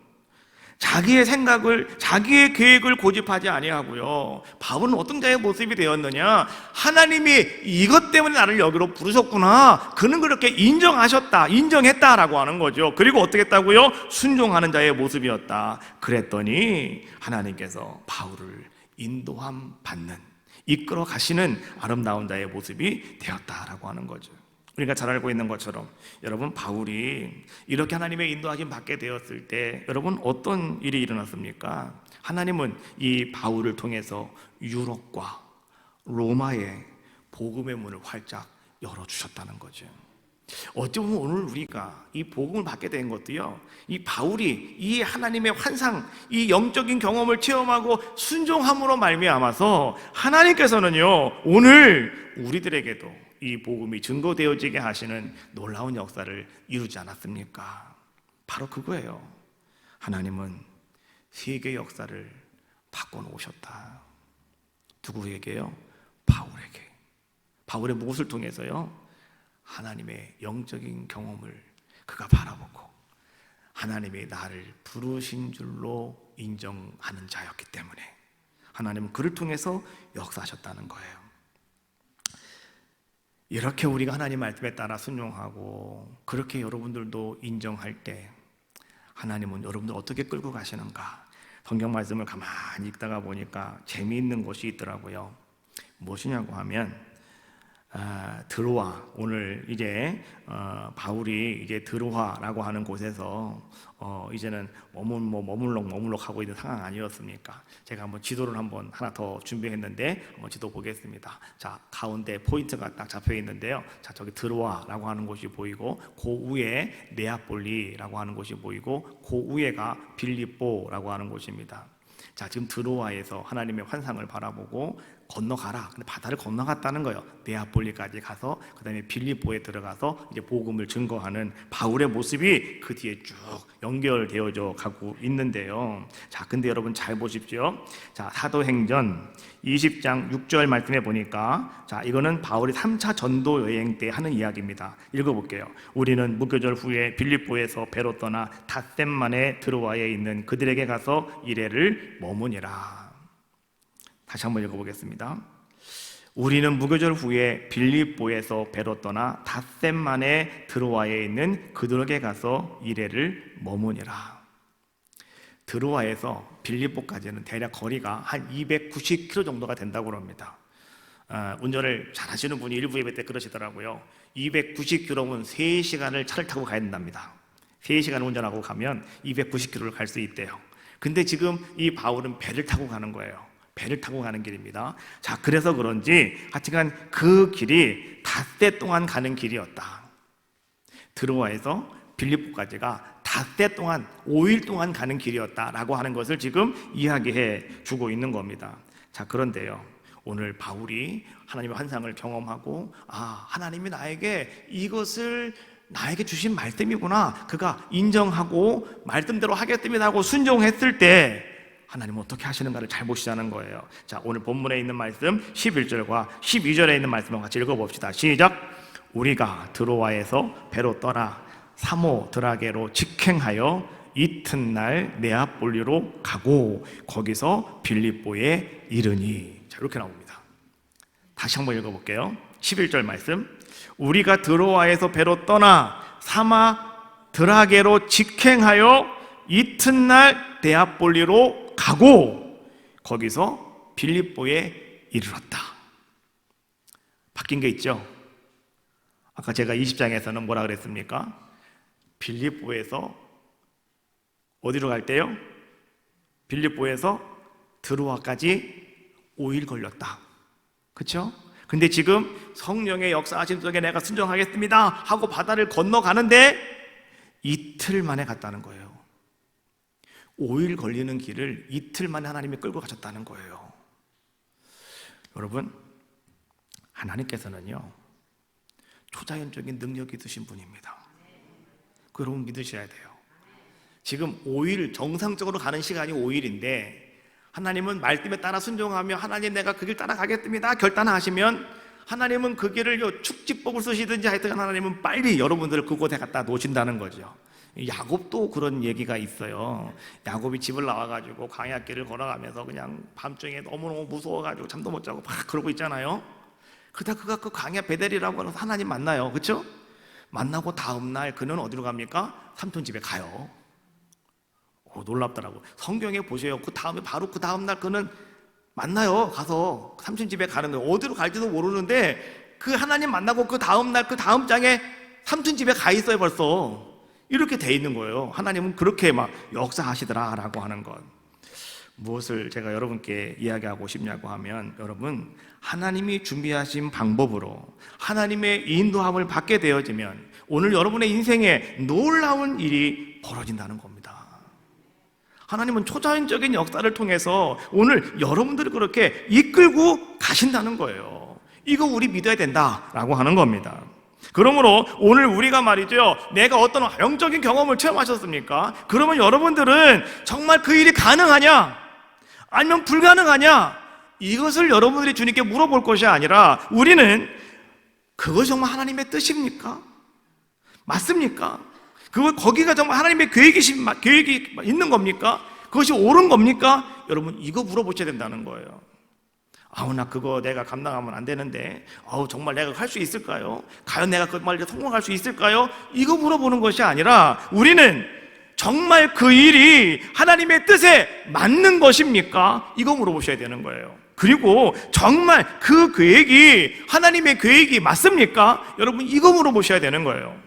자기의 생각을, 자기의 계획을 고집하지 아니하고요. 바울은 어떤 자의 모습이 되었느냐? 하나님이 이것 때문에 나를 여기로 부르셨구나, 그는 그렇게 인정했다라고 하는 거죠. 그리고 어떻게 했다고요? 순종하는 자의 모습이었다. 그랬더니 하나님께서 바울을 인도함 받는, 이끌어 가시는 아름다운 자의 모습이 되었다라고 하는 거죠. 우리가 잘 알고 있는 것처럼 여러분, 바울이 이렇게 하나님의 인도하심 받게 되었을 때 여러분 어떤 일이 일어났습니까? 하나님은 이 바울을 통해서 유럽과 로마의 복음의 문을 활짝 열어주셨다는 거죠. 어찌 보면 오늘 우리가 이 복음을 받게 된 것도요, 이 바울이 이 하나님의 환상, 이 영적인 경험을 체험하고 순종함으로 말미암아서 하나님께서는요 오늘 우리들에게도 이 복음이 증거되어지게 하시는 놀라운 역사를 이루지 않았습니까? 바로 그거예요. 하나님은 세계 역사를 바꿔놓으셨다. 누구에게요? 바울에게. 바울의 무엇을 통해서요? 하나님의 영적인 경험을 그가 바라보고 하나님이 나를 부르신 줄로 인정하는 자였기 때문에 하나님은 그를 통해서 역사하셨다는 거예요. 이렇게 우리가 하나님 말씀에 따라 순종하고 그렇게 여러분들도 인정할 때 하나님은 여러분들 어떻게 끌고 가시는가? 성경 말씀을 가만히 읽다가 보니까 재미있는 것이 있더라고요. 무엇이냐고 하면 드로아, 오늘 이제 바울이 이제 드로아라고 하는 곳에서 이제는 머물러 하고 있는 상황 아니었습니까? 제가 한번 지도를 하나 더 준비했는데 한번 지도 보겠습니다. 자, 가운데 포인트가 딱 잡혀 있는데요. 자, 저기 드로아라고 하는 곳이 보이고 그 위에 네아폴리라고 하는 곳이 보이고 그 위에가 빌립보라고 하는 곳입니다. 자, 지금 드로아에서 하나님의 환상을 바라보고 건너가라. 근데 바다를 건너갔다는 거예요. 네아폴리까지 가서 그 다음에 빌립보에 들어가서 이제 복음을 증거하는 바울의 모습이 그 뒤에 쭉 연결되어져 가고 있는데요. 자, 근데 여러분 잘 보십시오. 자, 사도행전 20장 6절 말씀해 보니까, 자, 이거는 바울이 3차 전도 여행 때 하는 이야기입니다. 읽어볼게요. 우리는 무교절 후에 빌립보에서 배로 떠나 닷새 만에 드로아에 있는 그들에게 가서 이레를 머무니라. 다시 한번 읽어보겠습니다. 우리는 무교절 후에 빌립보에서 배로 떠나 닷새 만에 드로아에 있는 그들에게 가서 이레를 머무니라. 드로아에서 빌립보까지는 대략 거리가 한 290km 정도가 된다고 합니다. 운전을 잘 하시는 분이 일부 예배 때 그러시더라고요. 290km면 3시간을 차를 타고 가야 된답니다. 3시간 운전하고 가면 290km를 갈 수 있대요. 근데 지금 이 바울은 배를 타고 가는 거예요. 배를 타고 가는 길입니다. 자, 그래서 그런지 하여간 그 길이 닷새 동안 가는 길이었다. 드로아에서 빌립보까지가 닷새 동안 5일 동안 가는 길이었다라고 하는 것을 지금 이야기해 주고 있는 겁니다. 자, 그런데요, 오늘 바울이 하나님의 환상을 경험하고 하나님이 나에게 주신 말씀이구나, 그가 인정하고 말씀대로 하겠습니다 하고 순종했을 때 하나님은 어떻게 하시는가를 잘 보시자는 거예요. 자, 오늘 본문에 있는 말씀 11절과 12절에 있는 말씀을 같이 읽어봅시다. 시작. 우리가 드로아에서 배로 떠나 사모드라게로 직행하여 이튿날 네아폴리로 가고 거기서 빌립보에 이르니. 자, 이렇게 나옵니다. 다시 한번 읽어볼게요. 11절 말씀. 우리가 드로아에서 배로 떠나 사마드라게로 직행하여 이튿날 네아폴리로 가고 거기서 빌립보에 이르렀다. 바뀐 게 있죠? 아까 제가 20장에서는 뭐라 그랬습니까? 빌립보에서 어디로 갈 때요? 빌립보에서 드로아까지 5일 걸렸다. 그렇죠? 근데 지금 성령의 역사하심 속에 내가 순종하겠습니다 하고 바다를 건너가는데 이틀 만에 갔다는 거예요. 5일 걸리는 길을 이틀 만에 하나님이 끌고 가셨다는 거예요. 여러분, 하나님께서는요 초자연적인 능력이 있으신 분입니다. 그 여러분 믿으셔야 돼요. 지금 5일, 정상적으로 가는 시간이 5일인데 하나님은 말씀에 따라 순종하며 하나님 내가 그 길 따라가겠습니다 결단하시면 하나님은 그 길을 축지법을 쓰시든지 하여튼 하나님은 빨리 여러분들을 그곳에 갖다 놓으신다는 거죠. 야곱도 그런 얘기가 있어요. 야곱이 집을 나와가지고 광야길을 걸어가면서 그냥 밤중에 너무너무 무서워가지고 잠도 못 자고 막 그러고 있잖아요. 그러다 그가 그 광야 베델이라고 하는 하나님 만나요. 그렇죠? 만나고 다음날 그는 어디로 갑니까? 삼촌 집에 가요. 놀랍더라고. 성경에 보세요. 그 다음에 바로 그 다음날 그는 만나요. 가서 삼촌 집에 가는 거예요. 어디로 갈지도 모르는데 그 하나님 만나고 그 다음날 그 다음 장에 삼촌 집에 가 있어요. 벌써 이렇게 돼 있는 거예요. 하나님은 그렇게 막 역사하시더라라고 하는 것. 무엇을 제가 여러분께 이야기하고 싶냐고 하면, 여러분, 하나님이 준비하신 방법으로 하나님의 인도함을 받게 되어지면 오늘 여러분의 인생에 놀라운 일이 벌어진다는 겁니다. 하나님은 초자연적인 역사를 통해서 오늘 여러분들을 그렇게 이끌고 가신다는 거예요. 이거 우리 믿어야 된다라고 하는 겁니다. 그러므로 오늘 우리가 말이죠, 내가 어떤 영적인 경험을 체험하셨습니까? 그러면 여러분들은 정말 그 일이 가능하냐? 아니면 불가능하냐? 이것을 여러분들이 주님께 물어볼 것이 아니라, 우리는 그것이 정말 하나님의 뜻입니까? 맞습니까? 거기가 정말 하나님의 계획이 있는 겁니까? 그것이 옳은 겁니까? 여러분, 이거 물어보셔야 된다는 거예요. 나 그거 내가 감당하면 안 되는데, 정말 내가 할 수 있을까요? 과연 내가 그 말에 성공할 수 있을까요? 이거 물어보는 것이 아니라, 우리는 정말 그 일이 하나님의 뜻에 맞는 것입니까? 이거 물어보셔야 되는 거예요. 그리고 정말 그 계획이 하나님의 계획이 맞습니까? 여러분, 이거 물어보셔야 되는 거예요.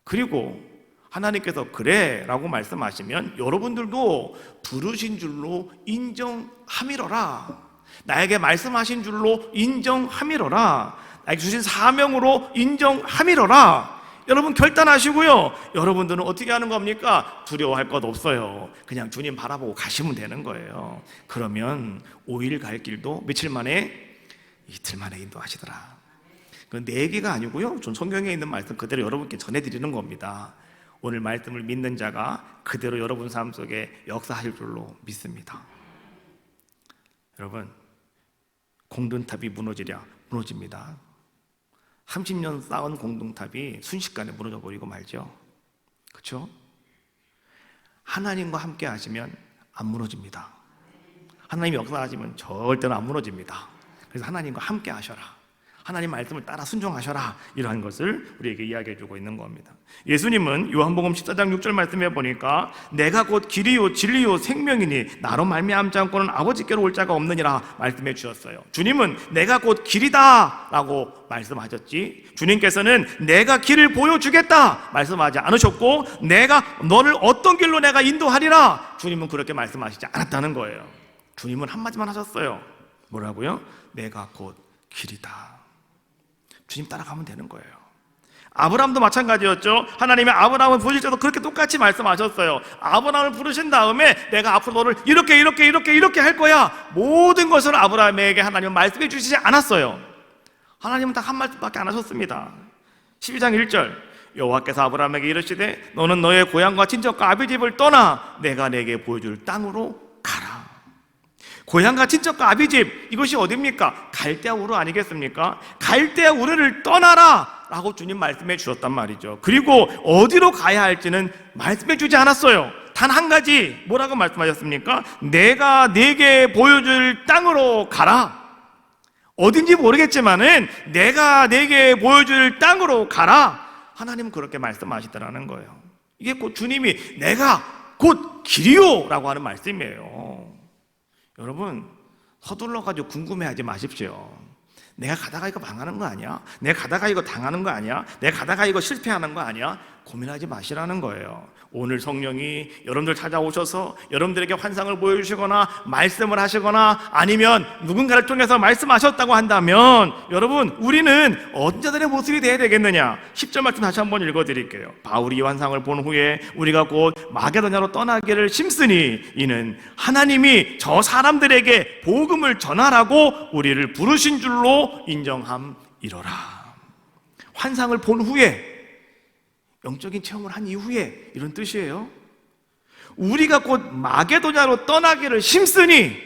그리고 하나님께서 그래 라고 말씀하시면 여러분들도 부르신 줄로 인정함이로라, 나에게 말씀하신 줄로 인정함이로라, 나에게 주신 사명으로 인정함이로라. 여러분 결단하시고요, 여러분들은 어떻게 하는 겁니까? 두려워할 것 없어요. 그냥 주님 바라보고 가시면 되는 거예요. 그러면 5일 갈 길도 며칠 만에? 이틀 만에 인도하시더라. 그건 내 얘기가 아니고요, 전 성경에 있는 말씀 그대로 여러분께 전해드리는 겁니다. 오늘 말씀을 믿는 자가 그대로 여러분 삶 속에 역사할 줄로 믿습니다. 여러분, 공든탑이 무너집니다. 30년 쌓은 공동탑이 순식간에 무너져 버리고 말죠. 그렇죠? 하나님과 함께 하시면 안 무너집니다. 하나님이 역사하시면 절대로 안 무너집니다. 그래서 하나님과 함께 하셔라, 하나님 말씀을 따라 순종하셔라, 이러한 것을 우리에게 이야기해 주고 있는 겁니다. 예수님은 요한복음 14장 6절 말씀해 보니까 내가 곧 길이요 진리요 생명이니 나로 말미암지 않고는 아버지께로 올 자가 없느니라 말씀해 주셨어요. 주님은 내가 곧 길이다 라고 말씀하셨지, 주님께서는 내가 길을 보여주겠다 말씀하지 않으셨고, 내가 너를 어떤 길로 내가 인도하리라, 주님은 그렇게 말씀하시지 않았다는 거예요. 주님은 한마디만 하셨어요. 뭐라고요? 내가 곧 길이다. 주님 따라가면 되는 거예요. 아브라함도 마찬가지였죠. 하나님이 아브라함을 부르실 때도 그렇게 똑같이 말씀하셨어요. 아브라함을 부르신 다음에 내가 앞으로 너를 이렇게 할 거야, 모든 것을 아브라함에게 하나님은 말씀해 주시지 않았어요. 하나님은 딱 한 말씀밖에 안 하셨습니다. 12장 1절, 여호와께서 아브라함에게 이르시되 너는 너의 고향과 친척과 아비집을 떠나 내가 내게 보여줄 땅으로 가라. 고향과 친척과 아비집, 이것이 어디입니까? 갈대아 우르 아니겠습니까? 갈대아 우르를 떠나라 라고 주님 말씀해 주셨단 말이죠. 그리고 어디로 가야 할지는 말씀해 주지 않았어요. 단 한 가지, 뭐라고 말씀하셨습니까? 내가 네게 보여줄 땅으로 가라. 어딘지 모르겠지만은 내가 네게 보여줄 땅으로 가라. 하나님은 그렇게 말씀하시더라는 거예요. 이게 곧 주님이 내가 곧 길이요 라고 하는 말씀이에요. 여러분, 서둘러가지고 궁금해하지 마십시오. 내가 가다가 이거 망하는 거 아니야? 내가 가다가 이거 당하는 거 아니야? 내가 가다가 이거 실패하는 거 아니야? 고민하지 마시라는 거예요. 오늘 성령이 여러분들 찾아오셔서 여러분들에게 환상을 보여주시거나 말씀을 하시거나 아니면 누군가를 통해서 말씀하셨다고 한다면, 여러분, 우리는 어떤 자들의 모습이 되어야 되겠느냐? 10절 말씀 다시 한번 읽어드릴게요. 바울이 이 환상을 본 후에 우리가 곧 마게도냐로 떠나기를 심쓰니 이는 하나님이 저 사람들에게 복음을 전하라고 우리를 부르신 줄로 인정함이로라. 환상을 본 후에, 영적인 체험을 한 이후에, 이런 뜻이에요. 우리가 곧 마게도냐로 떠나기를 심쓰니,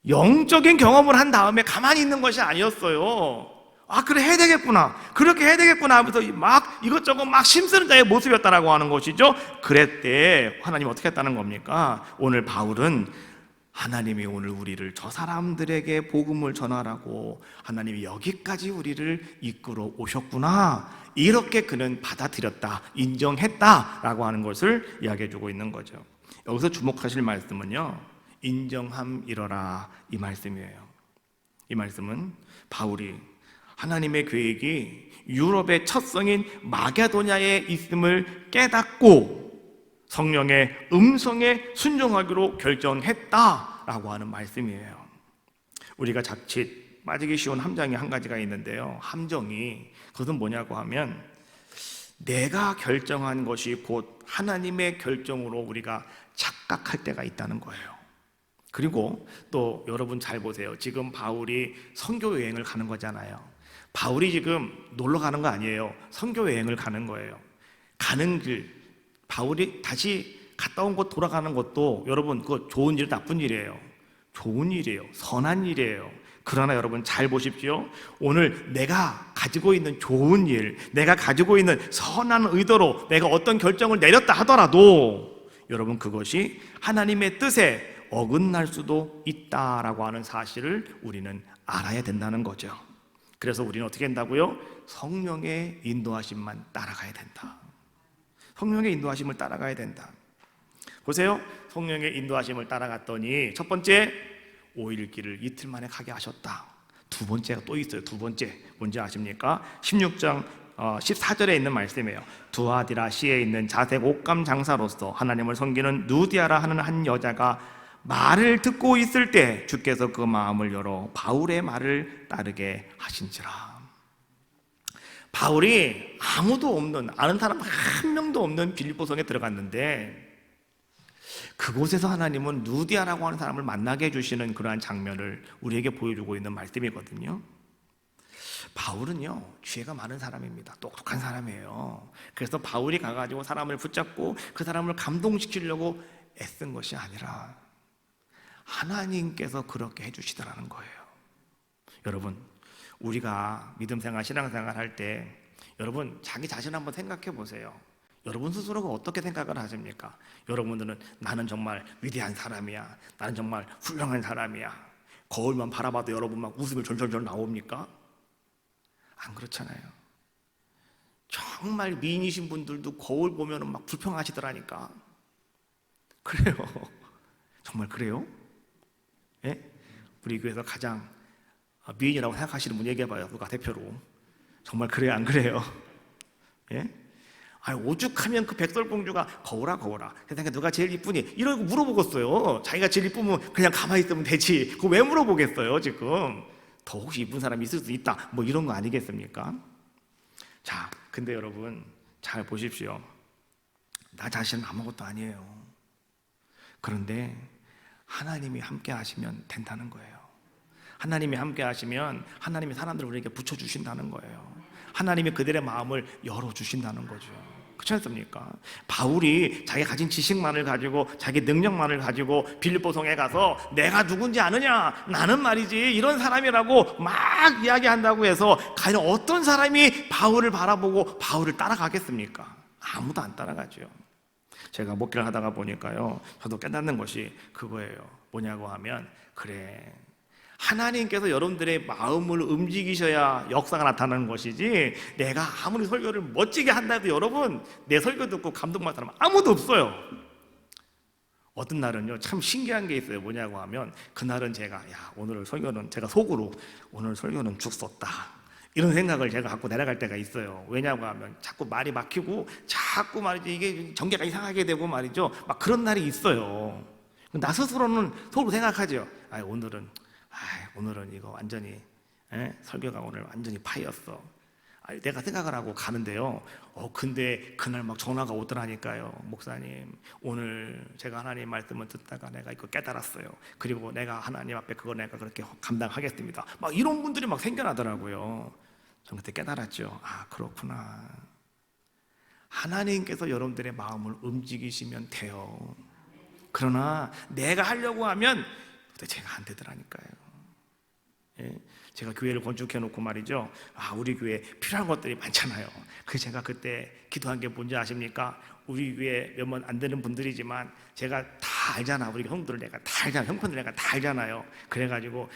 영적인 경험을 한 다음에 가만히 있는 것이 아니었어요. 아, 그래, 해야 되겠구나. 그렇게 해야 되겠구나 하면서 막 이것저것 막 힘쓰는 자의 모습이었다라고 하는 것이죠. 그랬대. 하나님 어떻게 했다는 겁니까? 오늘 바울은 하나님이 오늘 우리를 저 사람들에게 복음을 전하라고 하나님이 여기까지 우리를 이끌어 오셨구나, 이렇게 그는 받아들였다, 인정했다라고 하는 것을 이야기해 주고 있는 거죠. 여기서 주목하실 말씀은요, 인정함이러라, 이 말씀이에요. 이 말씀은 바울이 하나님의 계획이 유럽의 첫 성인 마게도냐에 있음을 깨닫고 성령의 음성에 순종하기로 결정했다라고 하는 말씀이에요. 우리가 자칫 빠지기 쉬운 함정이 한 가지가 있는데요, 함정이 그것은 뭐냐고 하면 내가 결정한 것이 곧 하나님의 결정으로 우리가 착각할 때가 있다는 거예요. 그리고 또 여러분 잘 보세요. 지금 바울이 선교 여행을 가는 거잖아요. 바울이 지금 놀러 가는 거 아니에요. 선교 여행을 가는 거예요. 가는 길, 바울이 다시 갔다 온 곳 돌아가는 것도 여러분 그거 좋은 일, 나쁜 일이에요. 좋은 일이에요. 선한 일이에요. 그러나 여러분 잘 보십시오. 오늘 내가 가지고 있는 좋은 일, 내가 가지고 있는 선한 의도로 내가 어떤 결정을 내렸다 하더라도 여러분 그것이 하나님의 뜻에 어긋날 수도 있다라고 하는 사실을 우리는 알아야 된다는 거죠. 그래서 우리는 어떻게 한다고요? 성령의 인도하심만 따라가야 된다. 성령의 인도하심을 따라가야 된다. 보세요. 성령의 인도하심을 따라갔더니 첫 번째, 5일 길을 이틀 만에 가게 하셨다. 두 번째가 또 있어요. 두 번째 뭔지 아십니까? 16장 14절에 있는 말씀이에요. 두아디라시에 있는 자색 옷감 장사로서 하나님을 섬기는 누디아라 하는 한 여자가 말을 듣고 있을 때 주께서 그 마음을 열어 바울의 말을 따르게 하신지라. 바울이 아무도 없는, 아는 사람 한 명도 없는 빌립보성에 들어갔는데 그곳에서 하나님은 누디아라고 하는 사람을 만나게 해주시는 그러한 장면을 우리에게 보여주고 있는 말씀이거든요. 바울은요, 지혜가 많은 사람입니다. 똑똑한 사람이에요. 그래서 바울이 가가지고 사람을 붙잡고 그 사람을 감동시키려고 애쓴 것이 아니라 하나님께서 그렇게 해주시더라는 거예요. 여러분, 우리가 믿음생활, 신앙생활 할 때 여러분 자기 자신 한번 생각해 보세요. 여러분 스스로가 어떻게 생각을 하십니까? 여러분들은 나는 정말 위대한 사람이야, 나는 정말 훌륭한 사람이야, 거울만 바라봐도 여러분 막 웃음이 절절절 나옵니까? 안 그렇잖아요. 정말 미인이신 분들도 거울 보면 막 불평하시더라니까. 그래요. 정말 그래요? 예? 우리 교회에서 가장 미인이라고 생각하시는 분 얘기해봐요. 누가 대표로. 정말 그래요, 안 그래요? 예? 아니, 오죽하면 그 백설공주가 거울아 거울아 세상에 누가 제일 이쁘니? 이러고 물어보겠어요. 자기가 제일 이쁘면 그냥 가만히 있으면 되지. 그거 왜 물어보겠어요 지금? 더 혹시 이쁜 사람이 있을 수 있다, 뭐 이런 거 아니겠습니까? 자, 근데 여러분 잘 보십시오. 나 자신은 아무것도 아니에요. 그런데 하나님이 함께 하시면 된다는 거예요. 하나님이 함께 하시면 하나님이 사람들을 우리에게 붙여주신다는 거예요. 하나님이 그들의 마음을 열어주신다는 거죠. 그렇지 않습니까? 바울이 자기 가진 지식만을 가지고 자기 능력만을 가지고 빌립보성에 가서 내가 누군지 아느냐? 나는 말이지 이런 사람이라고 막 이야기한다고 해서 과연 어떤 사람이 바울을 바라보고 바울을 따라가겠습니까? 아무도 안 따라가죠. 제가 목회를 하다가 보니까요, 저도 깨닫는 것이 그거예요. 뭐냐고 하면, 그래, 하나님께서 여러분들의 마음을 움직이셔야 역사가 나타나는 것이지, 내가 아무리 설교를 멋지게 한다 해도 여러분 내 설교 듣고 감동받는 사람 아무도 없어요. 어떤 날은요 참 신기한 게 있어요. 뭐냐고 하면, 그날은 제가 오늘 설교는 제가 속으로 오늘 설교는 죽었다, 이런 생각을 제가 갖고 내려갈 때가 있어요. 왜냐고 하면 자꾸 말이 막히고 자꾸 말이죠, 이게 전개가 이상하게 되고 말이죠, 막 그런 날이 있어요. 나 스스로는 속으로 생각하죠. 오늘은 이거 완전히 설교가 오늘 완전히 파였어. 내가 생각을 하고 가는데요. 근데 그날 막 전화가 오더라니까요. 목사님, 오늘 제가 하나님 말씀을 듣다가 내가 이거 깨달았어요. 그리고 내가 하나님 앞에 그거 내가 그렇게 감당하겠습니다. 막 이런 분들이 막 생겨나더라고요. 전 그때 깨달았죠. 그렇구나. 하나님께서 여러분들의 마음을 움직이시면 돼요. 그러나 내가 하려고 하면 제가 안 되더라니까요. 예? 제가 교회를 건축해 놓고 말이죠. 우리 교회에 필요한 것들이 많잖아요. 제가 그때 기도한 게 뭔지 아십니까? 우리 교회 몇몇 안 되는 분들이지만 제가 다 알잖아. 우리 형들 내가 다 알잖아. 형편들 내가 다 알잖아요. 그래가지고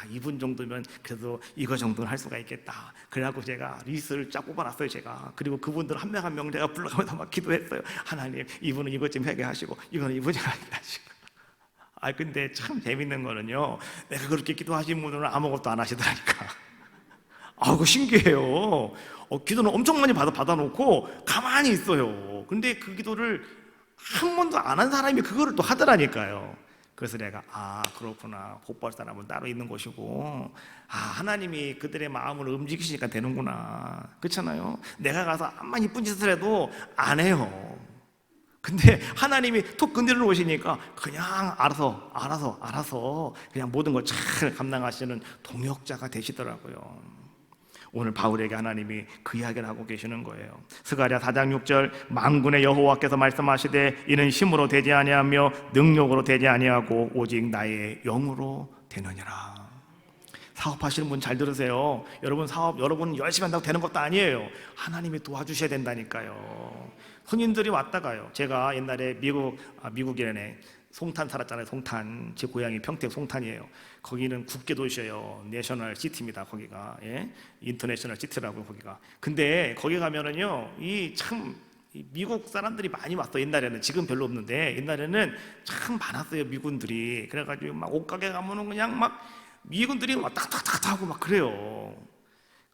이분 정도면 그래도 이거 정도는 할 수가 있겠다. 그래갖고 제가 리스트를 쫙 뽑아놨어요. 제가. 그리고 그분들 한 명 한 명 제가 불러가면서 막 기도했어요. 하나님, 이분은 이것 좀 하게 하시고, 이분은 이분 좀 하게 하시고. 근데 참 재밌는 거는요, 내가 그렇게 기도하신 분들은 아무것도 안 하시더라니까. 그거 신기해요. 기도는 엄청 많이 받아놓고 가만히 있어요. 근데 그 기도를 한 번도 안 한 사람이 그거를 또 하더라니까요. 그래서 내가 그렇구나. 복받을 사람은 따로 있는 것이고, 하나님이 그들의 마음을 움직이시니까 되는구나. 그렇잖아요. 내가 가서 암만 이쁜 짓을 해도 안 해요. 근데 하나님이 톡 건드려 놓으시니까 그냥 알아서 그냥 모든 걸 잘 감당하시는 동역자가 되시더라고요. 오늘 바울에게 하나님이 그 이야기를 하고 계시는 거예요. 스가랴 4장 6절, 만군의 여호와께서 말씀하시되 이는 힘으로 되지 아니하며 능력으로 되지 아니하고 오직 나의 영으로 되느니라. 사업하시는 분 잘 들으세요. 여러분 사업 여러분 열심히 한다고 되는 것도 아니에요. 하나님이 도와주셔야 된다니까요. 손님들이 왔다 가요. 제가 옛날에 미국이네 송탄 살았잖아요. 송탄. 제 고향이 평택 송탄이에요. 거기는 국제 도시예요. 내셔널 시티입니다. 거기가. 인터내셔널 시티라고요. 거기가. 근데 거기 가면은요, 미국 사람들이 많이 왔어. 옛날에는. 지금 별로 없는데 옛날에는 참 많았어요. 미군들이. 그래가지고 막 옷가게 가면은 그냥 막 미군들이 막 탁탁탁 하고 막 그래요.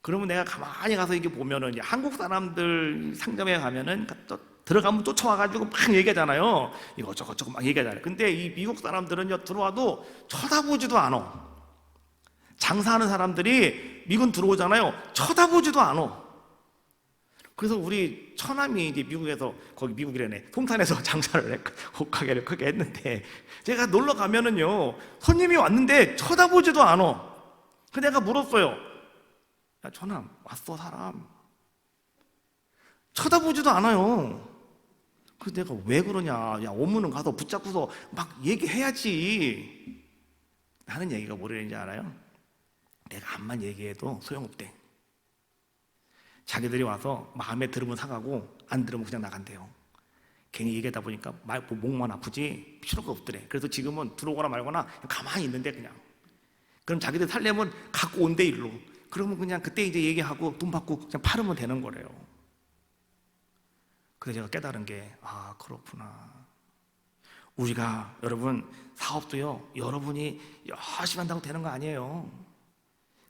그러면 내가 가만히 가서 이게 보면은 한국 사람들 상점에 가면은 또 들어가면 쫓아와가지고 막 얘기하잖아요. 이거 저거 막 얘기하잖아요. 근데 이 미국 사람들은요, 들어와도 쳐다보지도 않아. 장사하는 사람들이 미군 들어오잖아요. 쳐다보지도 않아. 그래서 우리 처남이 이제 미국에서, 거기 미국이라네, 송탄에서 장사를 옷가게를 크게 했는데, 제가 놀러 가면은요, 손님이 왔는데 쳐다보지도 않아. 그래서 내가 물었어요. 야, 처남, 왔어, 사람. 쳐다보지도 않아요. 그래서 내가 왜 그러냐. 오면은 가서 붙잡고서 막 얘기해야지. 하는 얘기가 뭐라는지 알아요? 내가 암만 얘기해도 소용없대. 자기들이 와서 마음에 들으면 사가고 안 들으면 그냥 나간대요. 괜히 얘기하다 보니까 목만 아프지 필요가 없더래. 그래서 지금은 들어오거나 말거나 가만히 있는데 그냥. 그럼 자기들 살려면 갖고 온대 일로. 그러면 그냥 그때 이제 얘기하고 돈 받고 그냥 팔으면 되는 거래요. 그래서 제가 깨달은 게 그렇구나. 우리가 여러분 사업도요, 여러분이 열심히 한다고 되는 거 아니에요.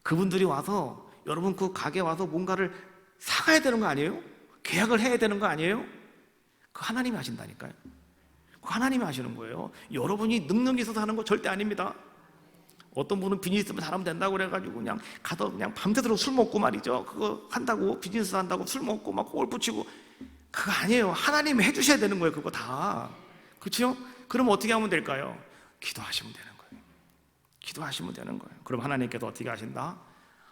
그분들이 와서 여러분 그 가게 와서 뭔가를 사가야 되는 거 아니에요? 계약을 해야 되는 거 아니에요? 그 하나님이 하신다니까요. 그 하나님이 하시는 거예요. 여러분이 능력이 있어서 하는 거 절대 아닙니다. 어떤 분은 비즈니스 잘하면 된다고 그래가지고 그냥 가서 그냥 밤새도록 술 먹고 말이죠. 그거 한다고, 비즈니스 한다고 술 먹고 막 골프 치고, 그거 아니에요. 하나님이 해주셔야 되는 거예요. 그거 다. 그렇죠? 그럼 어떻게 하면 될까요? 기도하시면 되는 거예요. 기도하시면 되는 거예요. 그럼 하나님께서 어떻게 하신다?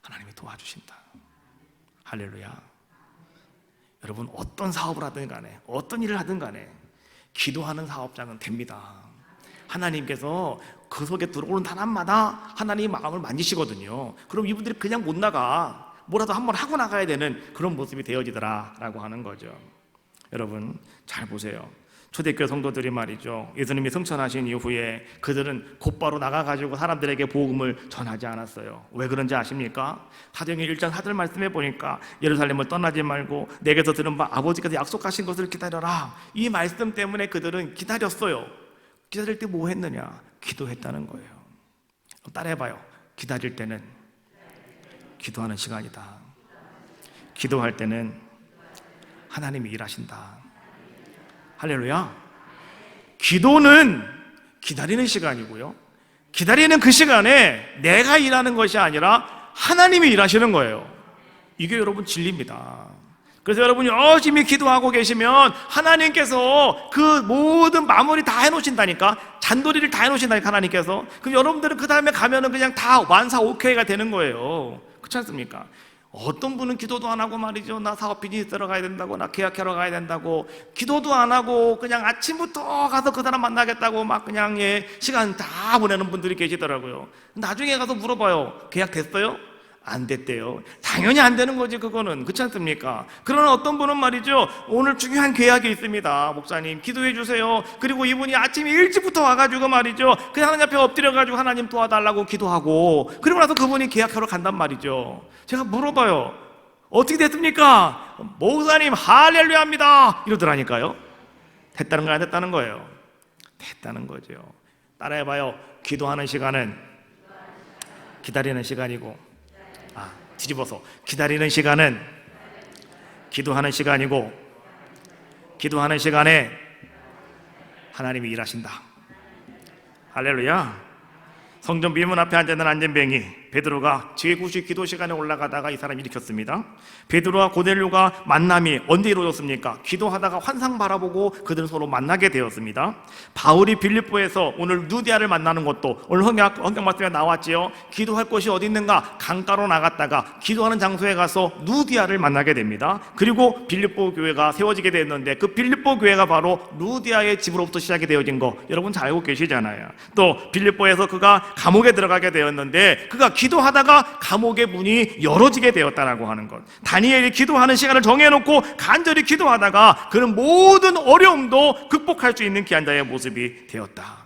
하나님이 도와주신다. 할렐루야. 여러분 어떤 사업을 하든 간에, 어떤 일을 하든 간에 기도하는 사업장은 됩니다. 하나님께서 그 속에 들어오는 사람마다 하나님의 마음을 만지시거든요. 그럼 이분들이 그냥 못 나가. 뭐라도 한번 하고 나가야 되는 그런 모습이 되어지더라 라고 하는 거죠. 여러분 잘 보세요. 초대교회 성도들이 말이죠, 예수님이 승천하신 이후에 그들은 곧바로 나가가지고 사람들에게 복음을 전하지 않았어요. 왜 그런지 아십니까? 사도행전 1장 4절 말씀해 보니까 예루살렘을 떠나지 말고 내게서 들은 바 아버지께서 약속하신 것을 기다려라. 이 말씀 때문에 그들은 기다렸어요. 기다릴 때 뭐 했느냐? 기도했다는 거예요. 따라해봐요. 기다릴 때는 기도하는 시간이다. 기도할 때는 하나님이 일하신다. 할렐루야. 기도는 기다리는 시간이고요, 기다리는 그 시간에 내가 일하는 것이 아니라 하나님이 일하시는 거예요. 이게 여러분 진리입니다. 그래서 여러분이 열심히 기도하고 계시면 하나님께서 그 모든 마무리 다 해놓으신다니까. 잔돌이를 다 해놓으신다니까 하나님께서. 그럼 여러분들은 그 다음에 가면은 그냥 다 완사 오케이가 되는 거예요. 그렇지 않습니까? 어떤 분은 기도도 안 하고 말이죠. 나 사업 비즈니스 들어가야 된다고, 나 계약하러 가야 된다고, 기도도 안 하고 그냥 아침부터 가서 그 사람 만나겠다고 막 그냥 시간 다 보내는 분들이 계시더라고요. 나중에 가서 물어봐요. 계약 됐어요? 안 됐대요. 당연히 안 되는 거지, 그거는. 그렇지 않습니까? 그러나 어떤 분은 말이죠, 오늘 중요한 계약이 있습니다. 목사님 기도해 주세요. 그리고 이분이 아침에 일찍부터 와가지고 말이죠, 그냥 하나님 앞에 엎드려가지고 하나님 도와달라고 기도하고, 그리고 나서 그분이 계약하러 간단 말이죠. 제가 물어봐요. 어떻게 됐습니까? 목사님 할렐루야입니다 이러더라니까요. 됐다는 거 안 됐다는 거예요? 됐다는 거죠. 따라해봐요. 기도하는 시간은 기다리는 시간이고, 뒤집어서 기다리는 시간은 기도하는 시간이고, 기도하는 시간에 하나님이 일하신다. 할렐루야. 성전 비문 앞에 앉아있는 안전뱅이 베드로가 제9시 기도 시간에 올라가다가 이 사람이 일으켰습니다. 베드로와 고넬료가 만남이 언제 이루어졌습니까? 기도하다가 환상 바라보고 그들은 서로 만나게 되었습니다. 바울이 빌립보에서 오늘 누디아를 만나는 것도 오늘 성경 말씀에 나왔지요. 기도할 곳이 어디 있는가? 강가로 나갔다가 기도하는 장소에 가서 누디아를 만나게 됩니다. 그리고 빌립보 교회가 세워지게 되었는데, 그 빌립보 교회가 바로 누디아의 집으로부터 시작이 되어진 거 여러분 잘 알고 계시잖아요. 또 빌립보에서 그가 감옥에 들어가게 되었는데, 그가 기도하다가 감옥의 문이 열어지게 되었다라고 하는 것. 다니엘이 기도하는 시간을 정해놓고 간절히 기도하다가 그는 모든 어려움도 극복할 수 있는 귀한 자의 모습이 되었다.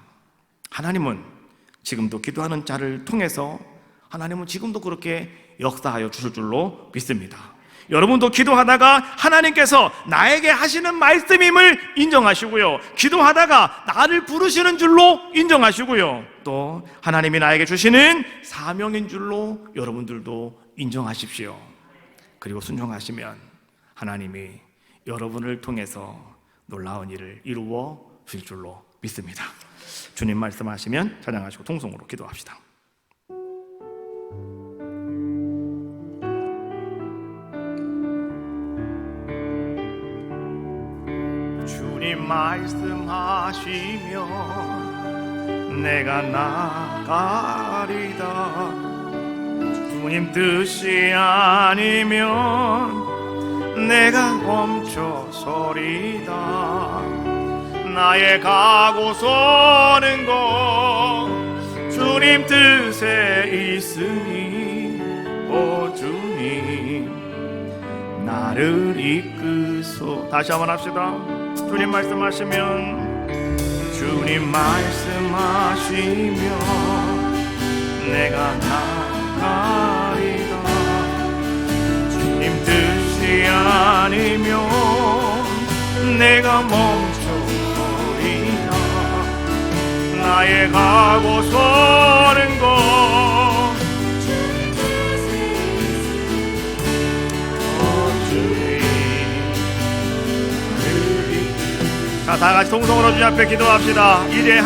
하나님은 지금도 기도하는 자를 통해서 하나님은 지금도 그렇게 역사하여 주실 줄로 믿습니다. 여러분도 기도하다가 하나님께서 나에게 하시는 말씀임을 인정하시고요, 기도하다가 나를 부르시는 줄로 인정하시고요, 또 하나님이 나에게 주시는 사명인 줄로 여러분들도 인정하십시오. 그리고 순종하시면 하나님이 여러분을 통해서 놀라운 일을 이루어 주실 줄로 믿습니다. 주님 말씀하시면 찬양하시고 통성으로 기도합시다. 주님 말씀하시면 내가 나가리다. 주님 뜻이 아니면 내가 멈춰서리다. 나의 가고 서는 것 주님 뜻에 있으니 오 주님 나를 이끄소. 다시 한번 합시다. 주님 말씀하시면 내가 나가리다. 주님 뜻이 아니면 내가 멈춰버리다. 나의 가고 서는 것 자, 다 같이 통성으로 주님 앞에 기도합시다. 이제